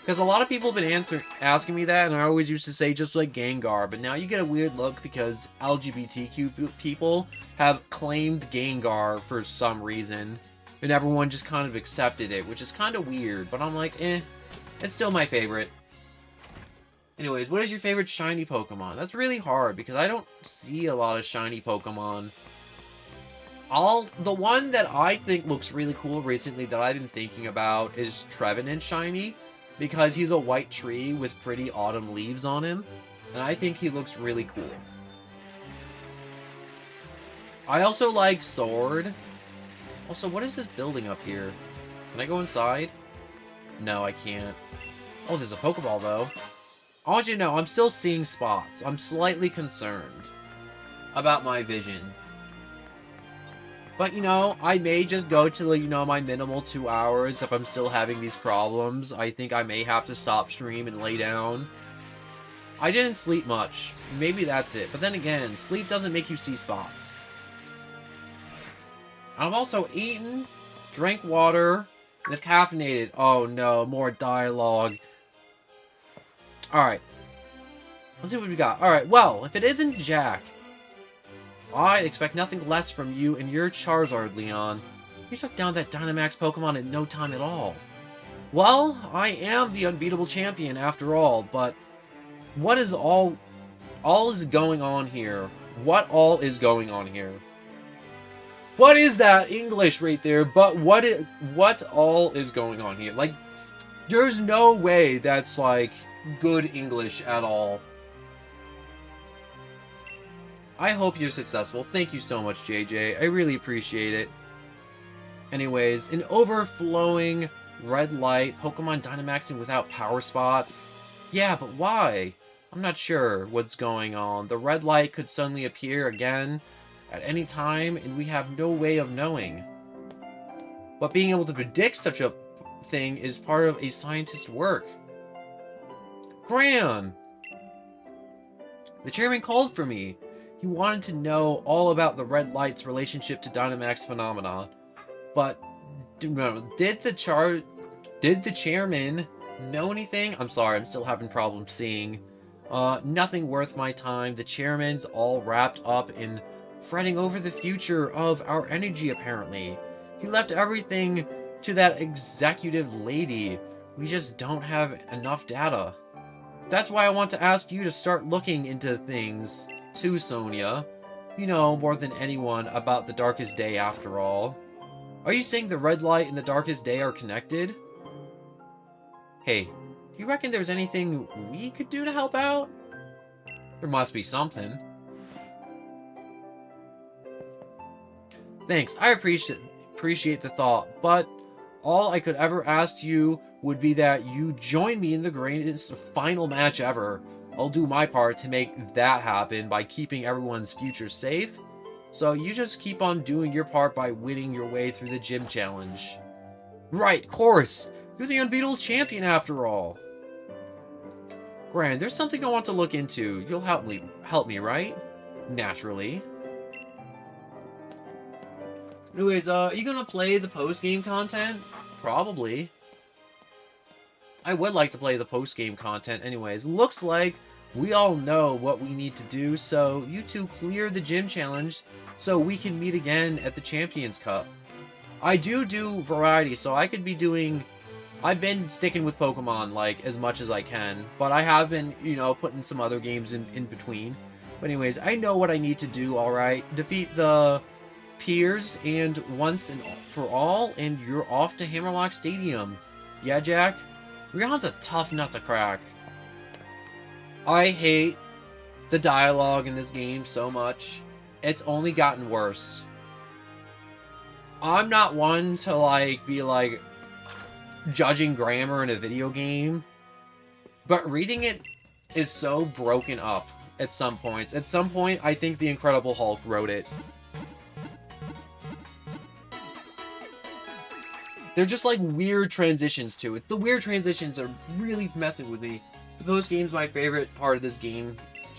Because a lot of people have been asking me that, and I always used to say just, like, Gengar. But now you get a weird look because LGBTQ people have claimed Gengar for some reason. And everyone just kind of accepted it, which is kind of weird. But I'm like, eh. It's still my favorite. Anyways, what is your favorite shiny Pokemon? That's really hard because I don't see a lot of shiny Pokemon. The one that I think looks really cool recently that I've been thinking about is Trevenant shiny, because he's a white tree with pretty autumn leaves on him, and I think he looks really cool. I also like Sword. Also, what is this building up here? Can I go inside? No, I can't. Oh, there's a Pokeball, though. I want you to know, I'm still seeing spots. I'm slightly concerned about my vision. But, you know, I may just go to, you know, my minimal 2 hours if I'm still having these problems. I think I may have to stop stream and lay down. I didn't sleep much. Maybe that's it. But then again, sleep doesn't make you see spots. I've also eaten, drank water, and have caffeinated. Oh no, more dialogue. Alright. Let's see what we got. Alright, well, if it isn't Jack, I'd expect nothing less from you and your Charizard, Leon. You took down that Dynamax Pokemon in no time at all. Well, I am the unbeatable champion after all, but what is all is going on here? What all is going on here? What is that English right there? But what all is going on here? Like, there's no way that's, like, good English at all. I hope you're successful. Thank you so much, JJ. I really appreciate it. Anyways, an overflowing red light, Pokemon Dynamaxing without power spots. Yeah, but why? I'm not sure what's going on. The red light could suddenly appear again at any time, and we have no way of knowing. But being able to predict such a thing is part of a scientist's work. Graham! The chairman called for me. He wanted to know all about the red light's relationship to Dynamax phenomena. But did the chairman know anything? I'm sorry, I'm still having problems seeing. Nothing worth my time. The chairman's all wrapped up in fretting over the future of our energy, apparently. He left everything to that executive lady. We just don't have enough data. That's why I want to ask you to start looking into things, too, Sonia. You know more than anyone about the Darkest Day, after all. Are you saying the red light and the Darkest Day are connected? Hey, do you reckon there's anything we could do to help out? There must be something. Thanks, I appreciate the thought, but all I could ever ask you would be that you join me in the greatest final match ever. I'll do my part to make that happen by keeping everyone's future safe. So you just keep on doing your part by winning your way through the gym challenge. Right, course! You're the unbeatable champion after all. Gran, there's something I want to look into. You'll help me, right? Naturally. Anyways, are you gonna play the post-game content? Probably. I would like to play the post-game content anyways. Looks like we all know what we need to do, so you two clear the gym challenge so we can meet again at the Champions Cup. I do variety, so I could be doing... I've been sticking with Pokemon, like, as much as I can, but I have been, you know, putting some other games in between. But anyways, I know what I need to do, alright? Defeat the peers, and once and for all, and you're off to Hammerlock Stadium. Yeah, Jack? Rion's a tough nut to crack. I hate the dialogue in this game so much. It's only gotten worse. I'm not one to, like, be, like, judging grammar in a video game, but reading it is so broken up at some points. At some point, I think the Incredible Hulk wrote it. They're just like weird transitions to it. The weird transitions are really messing with me. The post-game's my favorite part of this game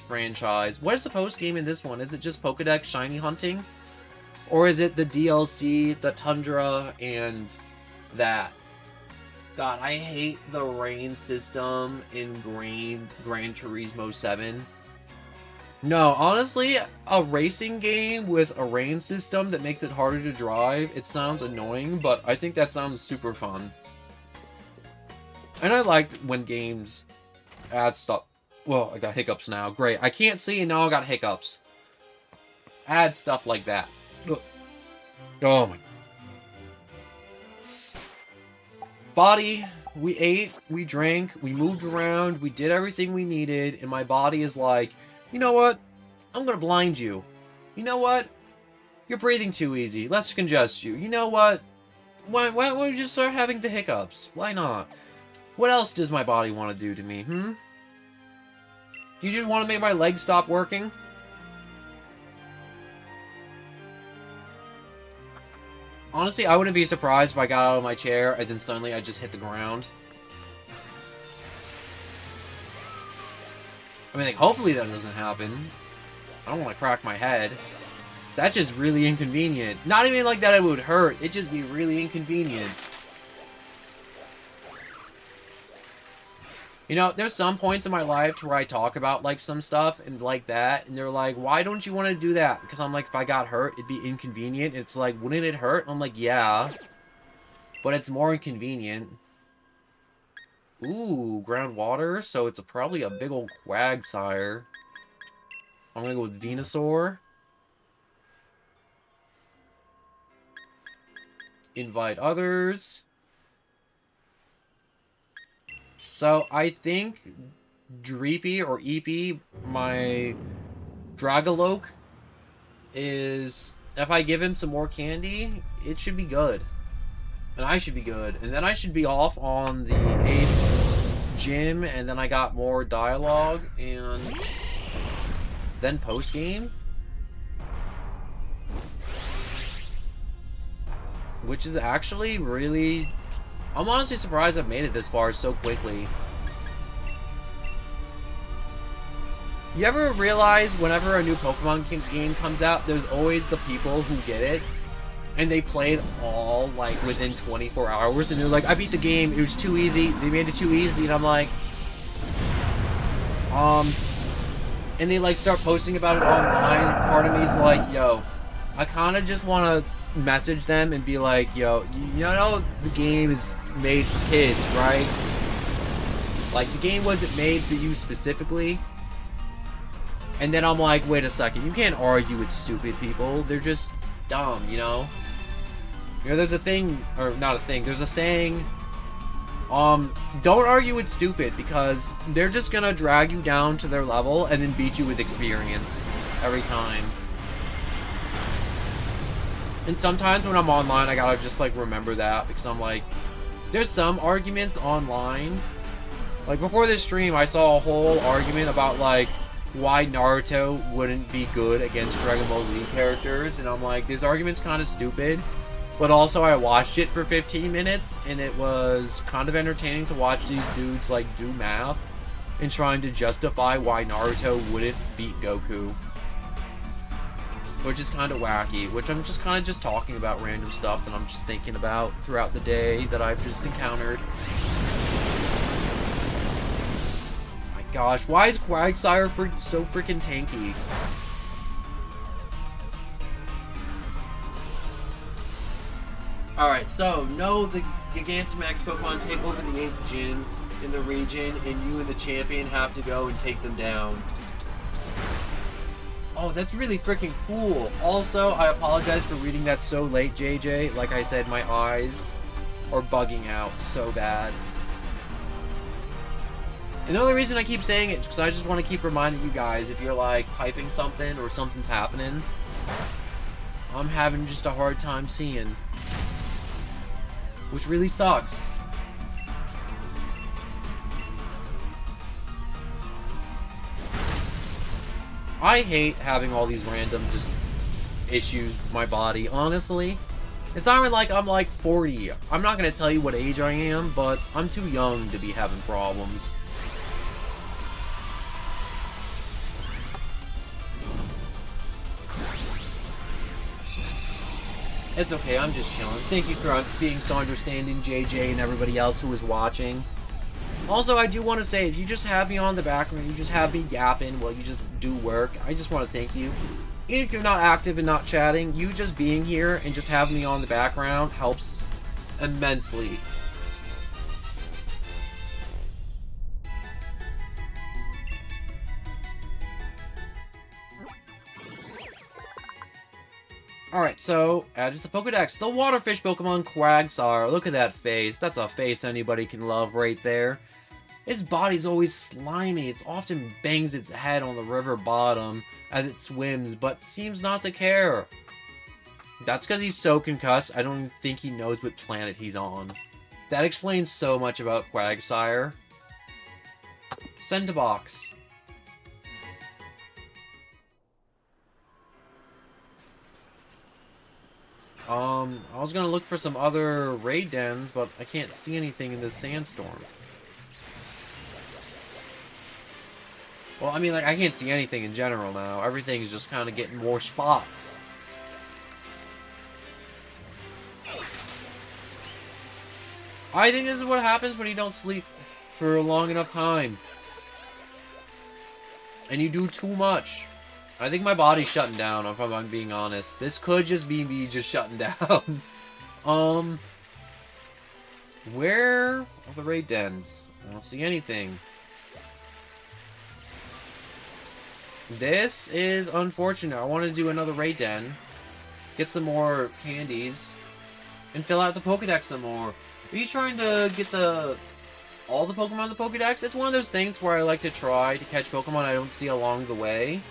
franchise. What is the post-game in this one? Is it just Pokedex shiny hunting? Or is it the DLC, the Tundra, and that? God, I hate the rain system in Gran Turismo 7. No, honestly, a racing game with a rain system that makes it harder to drive, it sounds annoying, but I think that sounds super fun. And I like when games add stuff. Well, I got hiccups now. Great. I can't see and now I got hiccups. Add stuff like that. Ugh. Oh my. Body, we ate, we drank, we moved around, we did everything we needed, and my body is like, you know what? I'm gonna blind you. You know what? You're breathing too easy. Let's congest you. You know what? Why don't we just start having the hiccups? Why not? What else does my body want to do to me, Do you just want to make my legs stop working? Honestly, I wouldn't be surprised if I got out of my chair and then suddenly I just hit the ground. I mean, like, hopefully that doesn't happen. I don't want to crack my head. That's just really inconvenient. Not even like that it would hurt. It'd just be really inconvenient. You know, there's some points in my life where I talk about, like, some stuff and like that, and they're like, why don't you want to do that? Because I'm like, if I got hurt, it'd be inconvenient. It's like, wouldn't it hurt? I'm like, yeah. But it's more inconvenient. Ooh, groundwater, so it's probably a big old Quagsire. I'm gonna go with Venusaur. Invite others. So, I think Dreepy or Eepy, my Dragaloke, is... If I give him some more candy, it should be good. And I should be good. And then I should be off on the 8th gym, and then I got more dialogue, and then post-game. Which is actually really... I'm honestly surprised I've made it this far so quickly. You ever realize whenever a new Pokemon game comes out, there's always the people who get it, and they play it all, like, within 24 hours, and they're like, I beat the game, it was too easy, they made it too easy, and I'm like... And they, like, start posting about it online, part of me is like, yo, I kinda just wanna message them and be like, yo, you know the game is made for kids, right? Like, the game wasn't made for you specifically. And then I'm like, wait a second, you can't argue with stupid people. They're just dumb, you know? You know, there's a thing, or not a thing, there's a saying, don't argue with stupid, because they're just gonna drag you down to their level and then beat you with experience every time. And sometimes when I'm online, I gotta just, like, remember that, because I'm like, there's some argument online. Like, before this stream, I saw a whole argument about, like, why Naruto wouldn't be good against Dragon Ball Z characters, and I'm like, this argument's kind of stupid. But also, I watched it for 15 minutes, and it was kind of entertaining to watch these dudes, like, do math and trying to justify why Naruto wouldn't beat Goku. Which is kind of wacky, which I'm just kind of just talking about random stuff that I'm just thinking about throughout the day that I've just encountered. My gosh, why is Quagsire so freaking tanky? Alright, so, no, the Gigantamax Pokemon take over the 8th gym in the region, and you and the champion have to go and take them down. Oh, that's really freaking cool. Also, I apologize for reading that so late, JJ. Like I said, my eyes are bugging out so bad. And the only reason I keep saying it is because I just want to keep reminding you guys, if you're like typing something or something's happening, I'm having just a hard time seeing. Which really sucks. I hate having all these random just issues with my body, honestly. It's not even like I'm like 40. I'm not going to tell you what age I am, but I'm too young to be having problems. It's okay, I'm just chilling. Thank you for being so understanding, JJ, and everybody else who was watching. Also, I do want to say, if you just have me on the background, you just have me yapping while you just do work, I just want to thank you. Even if you're not active and not chatting, you just being here and just having me on the background helps immensely. Alright, so, added to the Pokedex. The waterfish Pokemon Quagsire. Look at that face. That's a face anybody can love right there. Its body's always slimy. It often bangs its head on the river bottom as it swims, but seems not to care. That's because he's so concussed, I don't even think he knows what planet he's on. That explains so much about Quagsire. Send to box. I was gonna look for some other raid dens, but I can't see anything in this sandstorm. Well, I mean, like, I can't see anything in general now. Everything's just kind of getting more spots. I think this is what happens when you don't sleep for a long enough time. And you do too much. I think my body's shutting down, if I'm being honest. This could just be me just shutting down. Where are the raid dens? I don't see anything. This is unfortunate. I want to do another raid den. Get some more candies. And fill out the Pokedex some more. Are you trying to get all the Pokemon in the Pokedex? It's one of those things where I like to try to catch Pokemon I don't see along the way.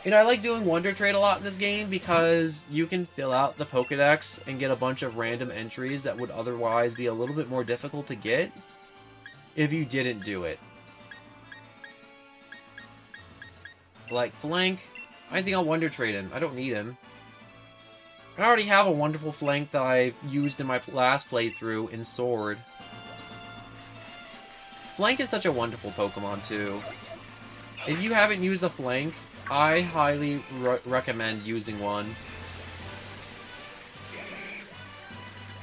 And I like doing Wonder Trade a lot in this game because you can fill out the Pokedex and get a bunch of random entries that would otherwise be a little bit more difficult to get if you didn't do it. Like Flank, I think I'll Wonder Trade him. I don't need him. I already have a wonderful Flank that I used in my last playthrough in Sword. Flank is such a wonderful Pokemon too. If you haven't used a Flank, I highly recommend using one.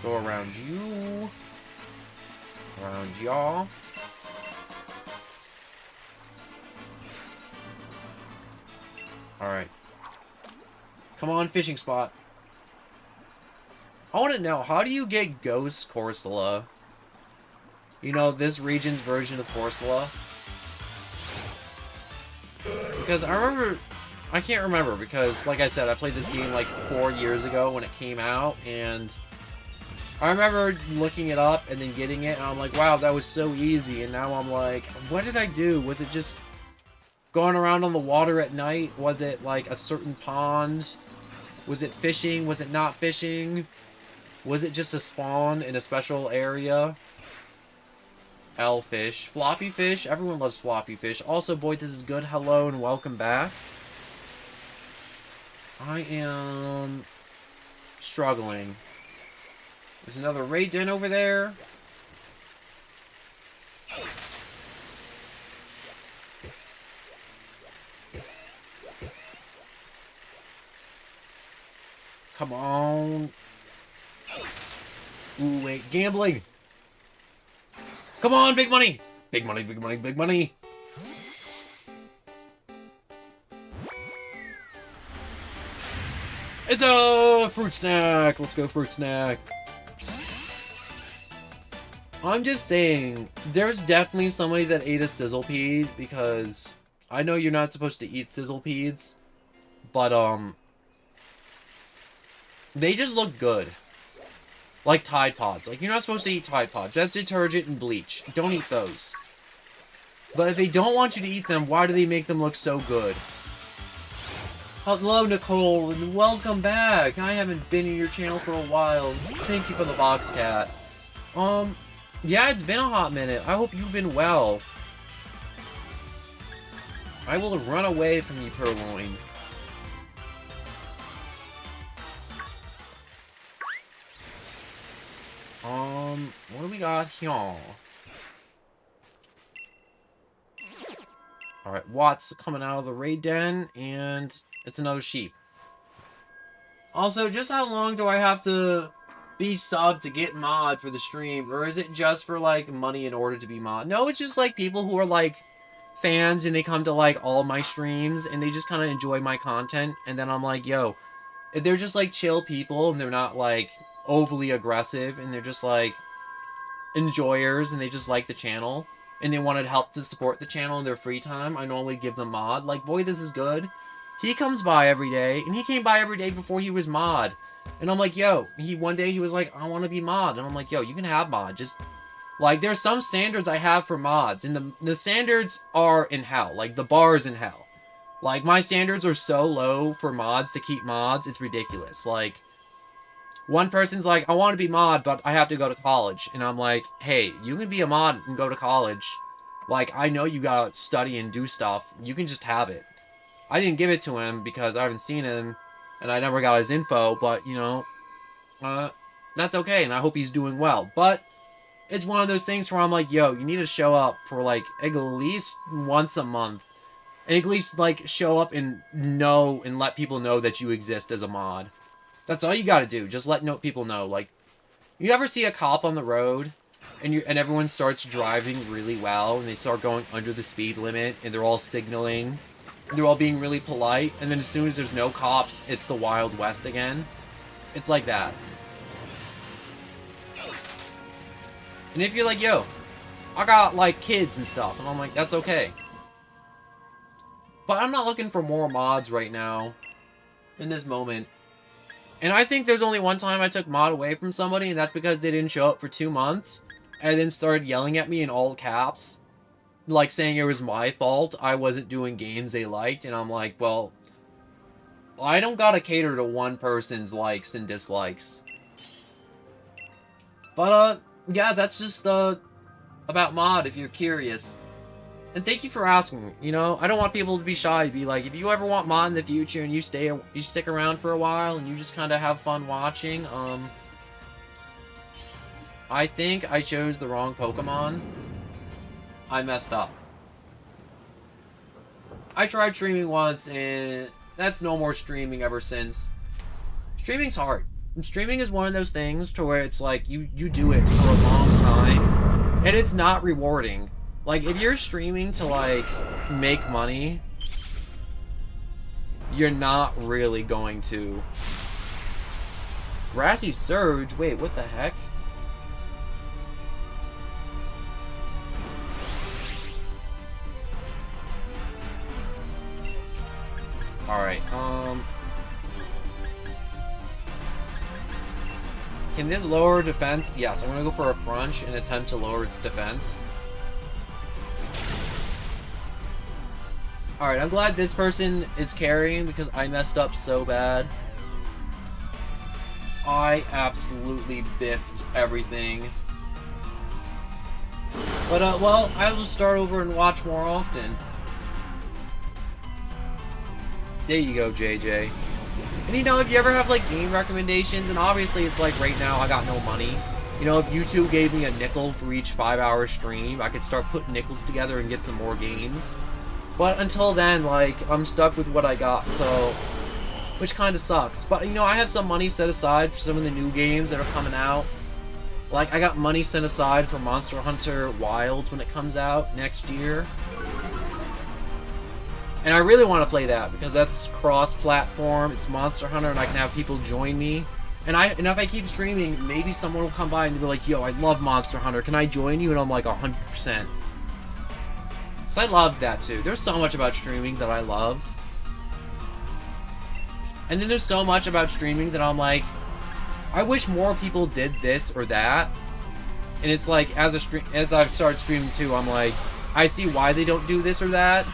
Go around you. Around y'all. Alright. Come on, fishing spot. I want to know, how do you get Ghost Corsola? You know, this region's version of Corsola? Because I can't remember, because, like I said, I played this game like 4 years ago when it came out, and I remember looking it up and then getting it, and I'm like, wow, that was so easy, and now I'm like, what did I do? Was it just going around on the water at night? Was it like a certain pond? Was it fishing? Was it not fishing? Was it just a spawn in a special area? Elfish. Floppy fish. Everyone loves floppy fish. Also, boy, this is good. Hello and welcome back. I am struggling. There's another raid den over there. Come on. Ooh, wait. Gambling. Come on, big money! Big money, big money, big money! It's a fruit snack! Let's go, fruit snack! I'm just saying, there's definitely somebody that ate a Sizzlepede, because I know you're not supposed to eat Sizzlepedes, but, they just look good. Like Tide Pods. Like, you're not supposed to eat Tide Pods. That's detergent and bleach. Don't eat those. But if they don't want you to eat them, why do they make them look so good? Hello, Nicole, and welcome back. I haven't been in your channel for a while. Thank you for the box, cat. Yeah, it's been a hot minute. I hope you've been well. I will run away from you, Purloin. What do we got here? Alright, Watt's coming out of the raid den, and it's another sheep. Also, just how long do I have to be subbed to get mod for the stream? Or is it just for, like, money in order to be mod? No, it's just, like, people who are, like, fans, and they come to, like, all my streams, and they just kind of enjoy my content, and then I'm like, yo, if they're just, like, chill people, and they're not, like, overly aggressive, and they're just, like, enjoyers, and they just like the channel, and they wanted help to support the channel in their free time, I normally give them mod. Like, boy, this is good. He comes by every day, and he came by every day before he was mod. And I'm like, yo, one day he was like, I want to be mod. And I'm like, yo, you can have mod. Just, like, there's some standards I have for mods. And the standards are in hell. Like, the bar is in hell. Like, my standards are so low for mods to keep mods, it's ridiculous. Like, one person's like, I want to be mod, but I have to go to college. And I'm like, hey, you can be a mod and go to college. Like, I know you gotta study and do stuff. You can just have it. I didn't give it to him because I haven't seen him, and I never got his info, but, you know, that's okay, and I hope he's doing well. But it's one of those things where I'm like, yo, you need to show up for, like, at least once a month. And at least, like, show up and know and let people know that you exist as a mod. That's all you gotta do. Just let people know. Like, you ever see a cop on the road, and everyone starts driving really well, and they start going under the speed limit, and they're all signaling, they're all being really polite, and then as soon as there's no cops, it's the Wild West again. It's like that. And if you're like, yo, I got, like, kids and stuff, and I'm like, that's okay. But I'm not looking for more mods right now, in this moment. And I think there's only one time I took mod away from somebody, and that's because they didn't show up for 2 months, and then started yelling at me in all caps, like saying it was my fault I wasn't doing games they liked, and I'm like, well, I don't gotta cater to one person's likes and dislikes. But, yeah, that's just, about mod, if you're curious. And thank you for asking. You know, I don't want people to be shy, to be like, if you ever want mod in the future and you stick around for a while and you just kind of have fun watching, I think I chose the wrong Pokemon. I messed up. I tried streaming once, and that's no more streaming ever since. Streaming's hard. And streaming is one of those things to where it's like, you do it for a long time, and it's not rewarding. Like, if you're streaming to, like, make money, you're not really going to. Grassy Surge? Wait, what the heck? Alright, can this lower defense? Yes, I'm gonna go for a crunch and attempt to lower its defense. Alright, I'm glad this person is carrying because I messed up so bad. I absolutely biffed everything. But, well, I will start over and watch more often. There you go, JJ. And you know, if you ever have, like, game recommendations, and obviously it's like right now I got no money. You know, if YouTube gave me a nickel for each 5-hour stream, I could start putting nickels together and get some more games. But until then, like, I'm stuck with what I got, so... which kind of sucks. But, you know, I have some money set aside for some of the new games that are coming out. Like, I got money set aside for Monster Hunter Wilds when it comes out next year. And I really want to play that, because that's cross-platform, it's Monster Hunter, and I can have people join me. And if I keep streaming, maybe someone will come by and be like, yo, I love Monster Hunter, can I join you? And I'm like, 100%. So I love that too. There's so much about streaming that I love. And then there's so much about streaming that I'm like, I wish more people did this or that. And it's like, as I've started streaming too, I'm like, I see why they don't do this or that.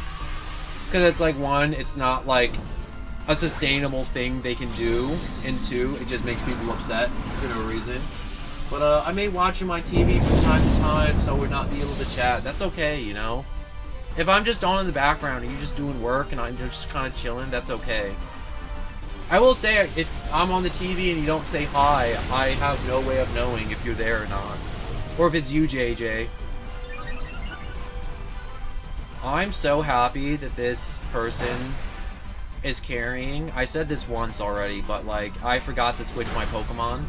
Because it's like, one, it's not like a sustainable thing they can do, and two, it just makes people upset for no reason. But I may watch my TV from time to time, so we're not be able to chat. That's okay, you know? If I'm just on in the background and you're just doing work and I'm just kind of chilling, that's okay. I will say, if I'm on the TV and you don't say hi, I have no way of knowing if you're there or not. Or if it's you, JJ. I'm so happy that this person is carrying. I said this once already, but like, I forgot to switch my Pokemon.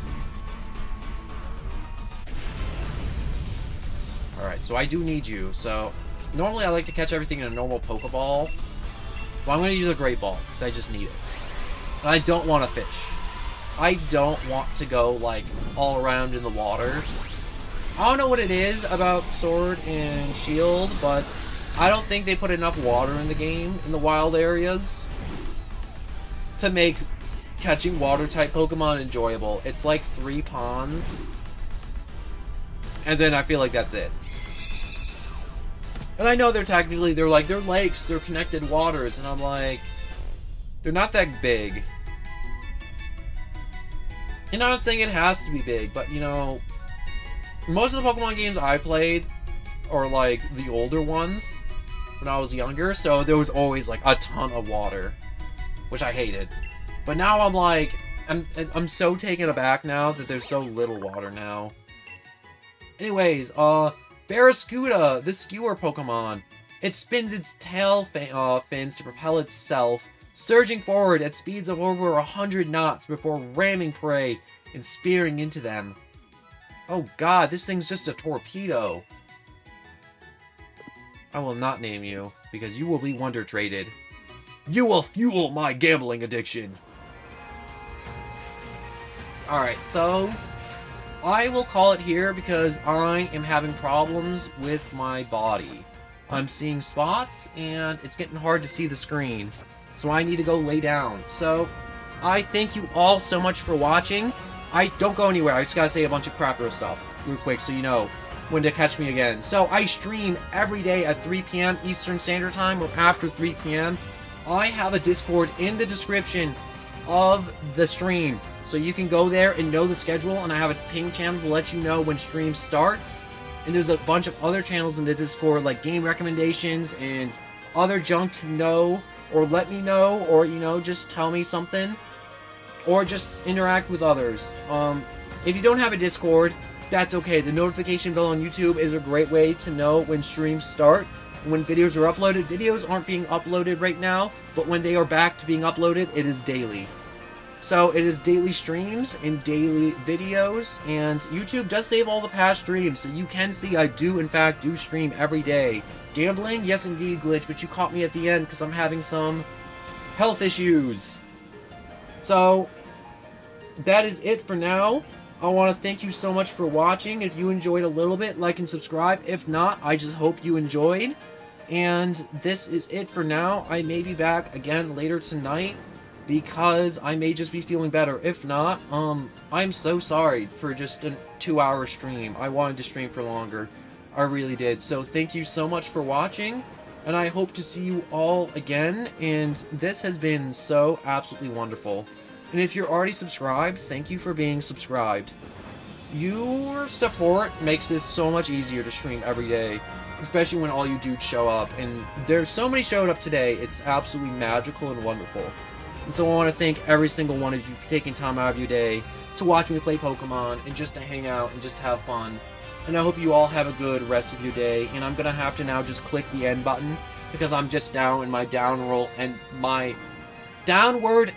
Alright, so I do need you. So, normally I like to catch everything in a normal Pokeball. But I'm going to use a Great Ball, because I just need it. And I don't want to fish. I don't want to go, like, all around in the water. I don't know what it is about Sword and Shield, but I don't think they put enough water in the game, in the wild areas. to make catching water-type Pokemon enjoyable. It's like 3 ponds, and then I feel like that's it. And I know they're lakes, they're connected waters, and I'm like, they're not that big. And I'm not saying it has to be big, but you know, most of the Pokemon games I played are like the older ones when I was younger, so there was always like a ton of water, which I hated. But now I'm like, I'm so taken aback now that there's so little water now. Anyways, Barraskewda, the skewer Pokemon. It spins its tail fins to propel itself, surging forward at speeds of over 100 knots before ramming prey and spearing into them. Oh god, this thing's just a torpedo. I will not name you, because you will be Wonder Traded. You will fuel my gambling addiction. Alright, so I will call it here because I am having problems with my body. I'm seeing spots, and it's getting hard to see the screen. So I need to go lay down. So, I thank you all so much for watching. I don't go anywhere. I just gotta say a bunch of crapper stuff real quick so you know when to catch me again. So, I stream every day at 3 p.m. Eastern Standard Time or after 3 p.m. I have a Discord in the description of the stream. So you can go there and know the schedule, and I have a ping channel to let you know when stream starts. And there's a bunch of other channels in the Discord, like game recommendations and other junk to know, or let me know, or, you know, just tell me something. Or just interact with others. If you don't have a Discord, that's okay. The notification bell on YouTube is a great way to know when streams start. When videos are uploaded. Videos aren't being uploaded right now, but when they are back to being uploaded, it is daily. So it is daily streams and daily videos, and YouTube does save all the past streams, so you can see I do in fact do stream every day. Gambling? Yes indeed, Glitch, but you caught me at the end because I'm having some health issues. So, that is it for now. I want to thank you so much for watching. If you enjoyed a little bit, like and subscribe. If not, I just hope you enjoyed. And this is it for now. I may be back again later tonight, because I may just be feeling better. If not, I'm so sorry for just a 2-hour stream. I wanted to stream for longer. I really did. So thank you so much for watching, and I hope to see you all again, and this has been so absolutely wonderful. And if you're already subscribed, thank you for being subscribed. Your support makes this so much easier to stream every day, especially when all you dudes show up, and there's so many showed up today. It's absolutely magical and wonderful. And so I want to thank every single one of you for taking time out of your day to watch me play Pokemon and just to hang out and just have fun. And I hope you all have a good rest of your day. And I'm going to have to now just click the end button because I'm just down in my downward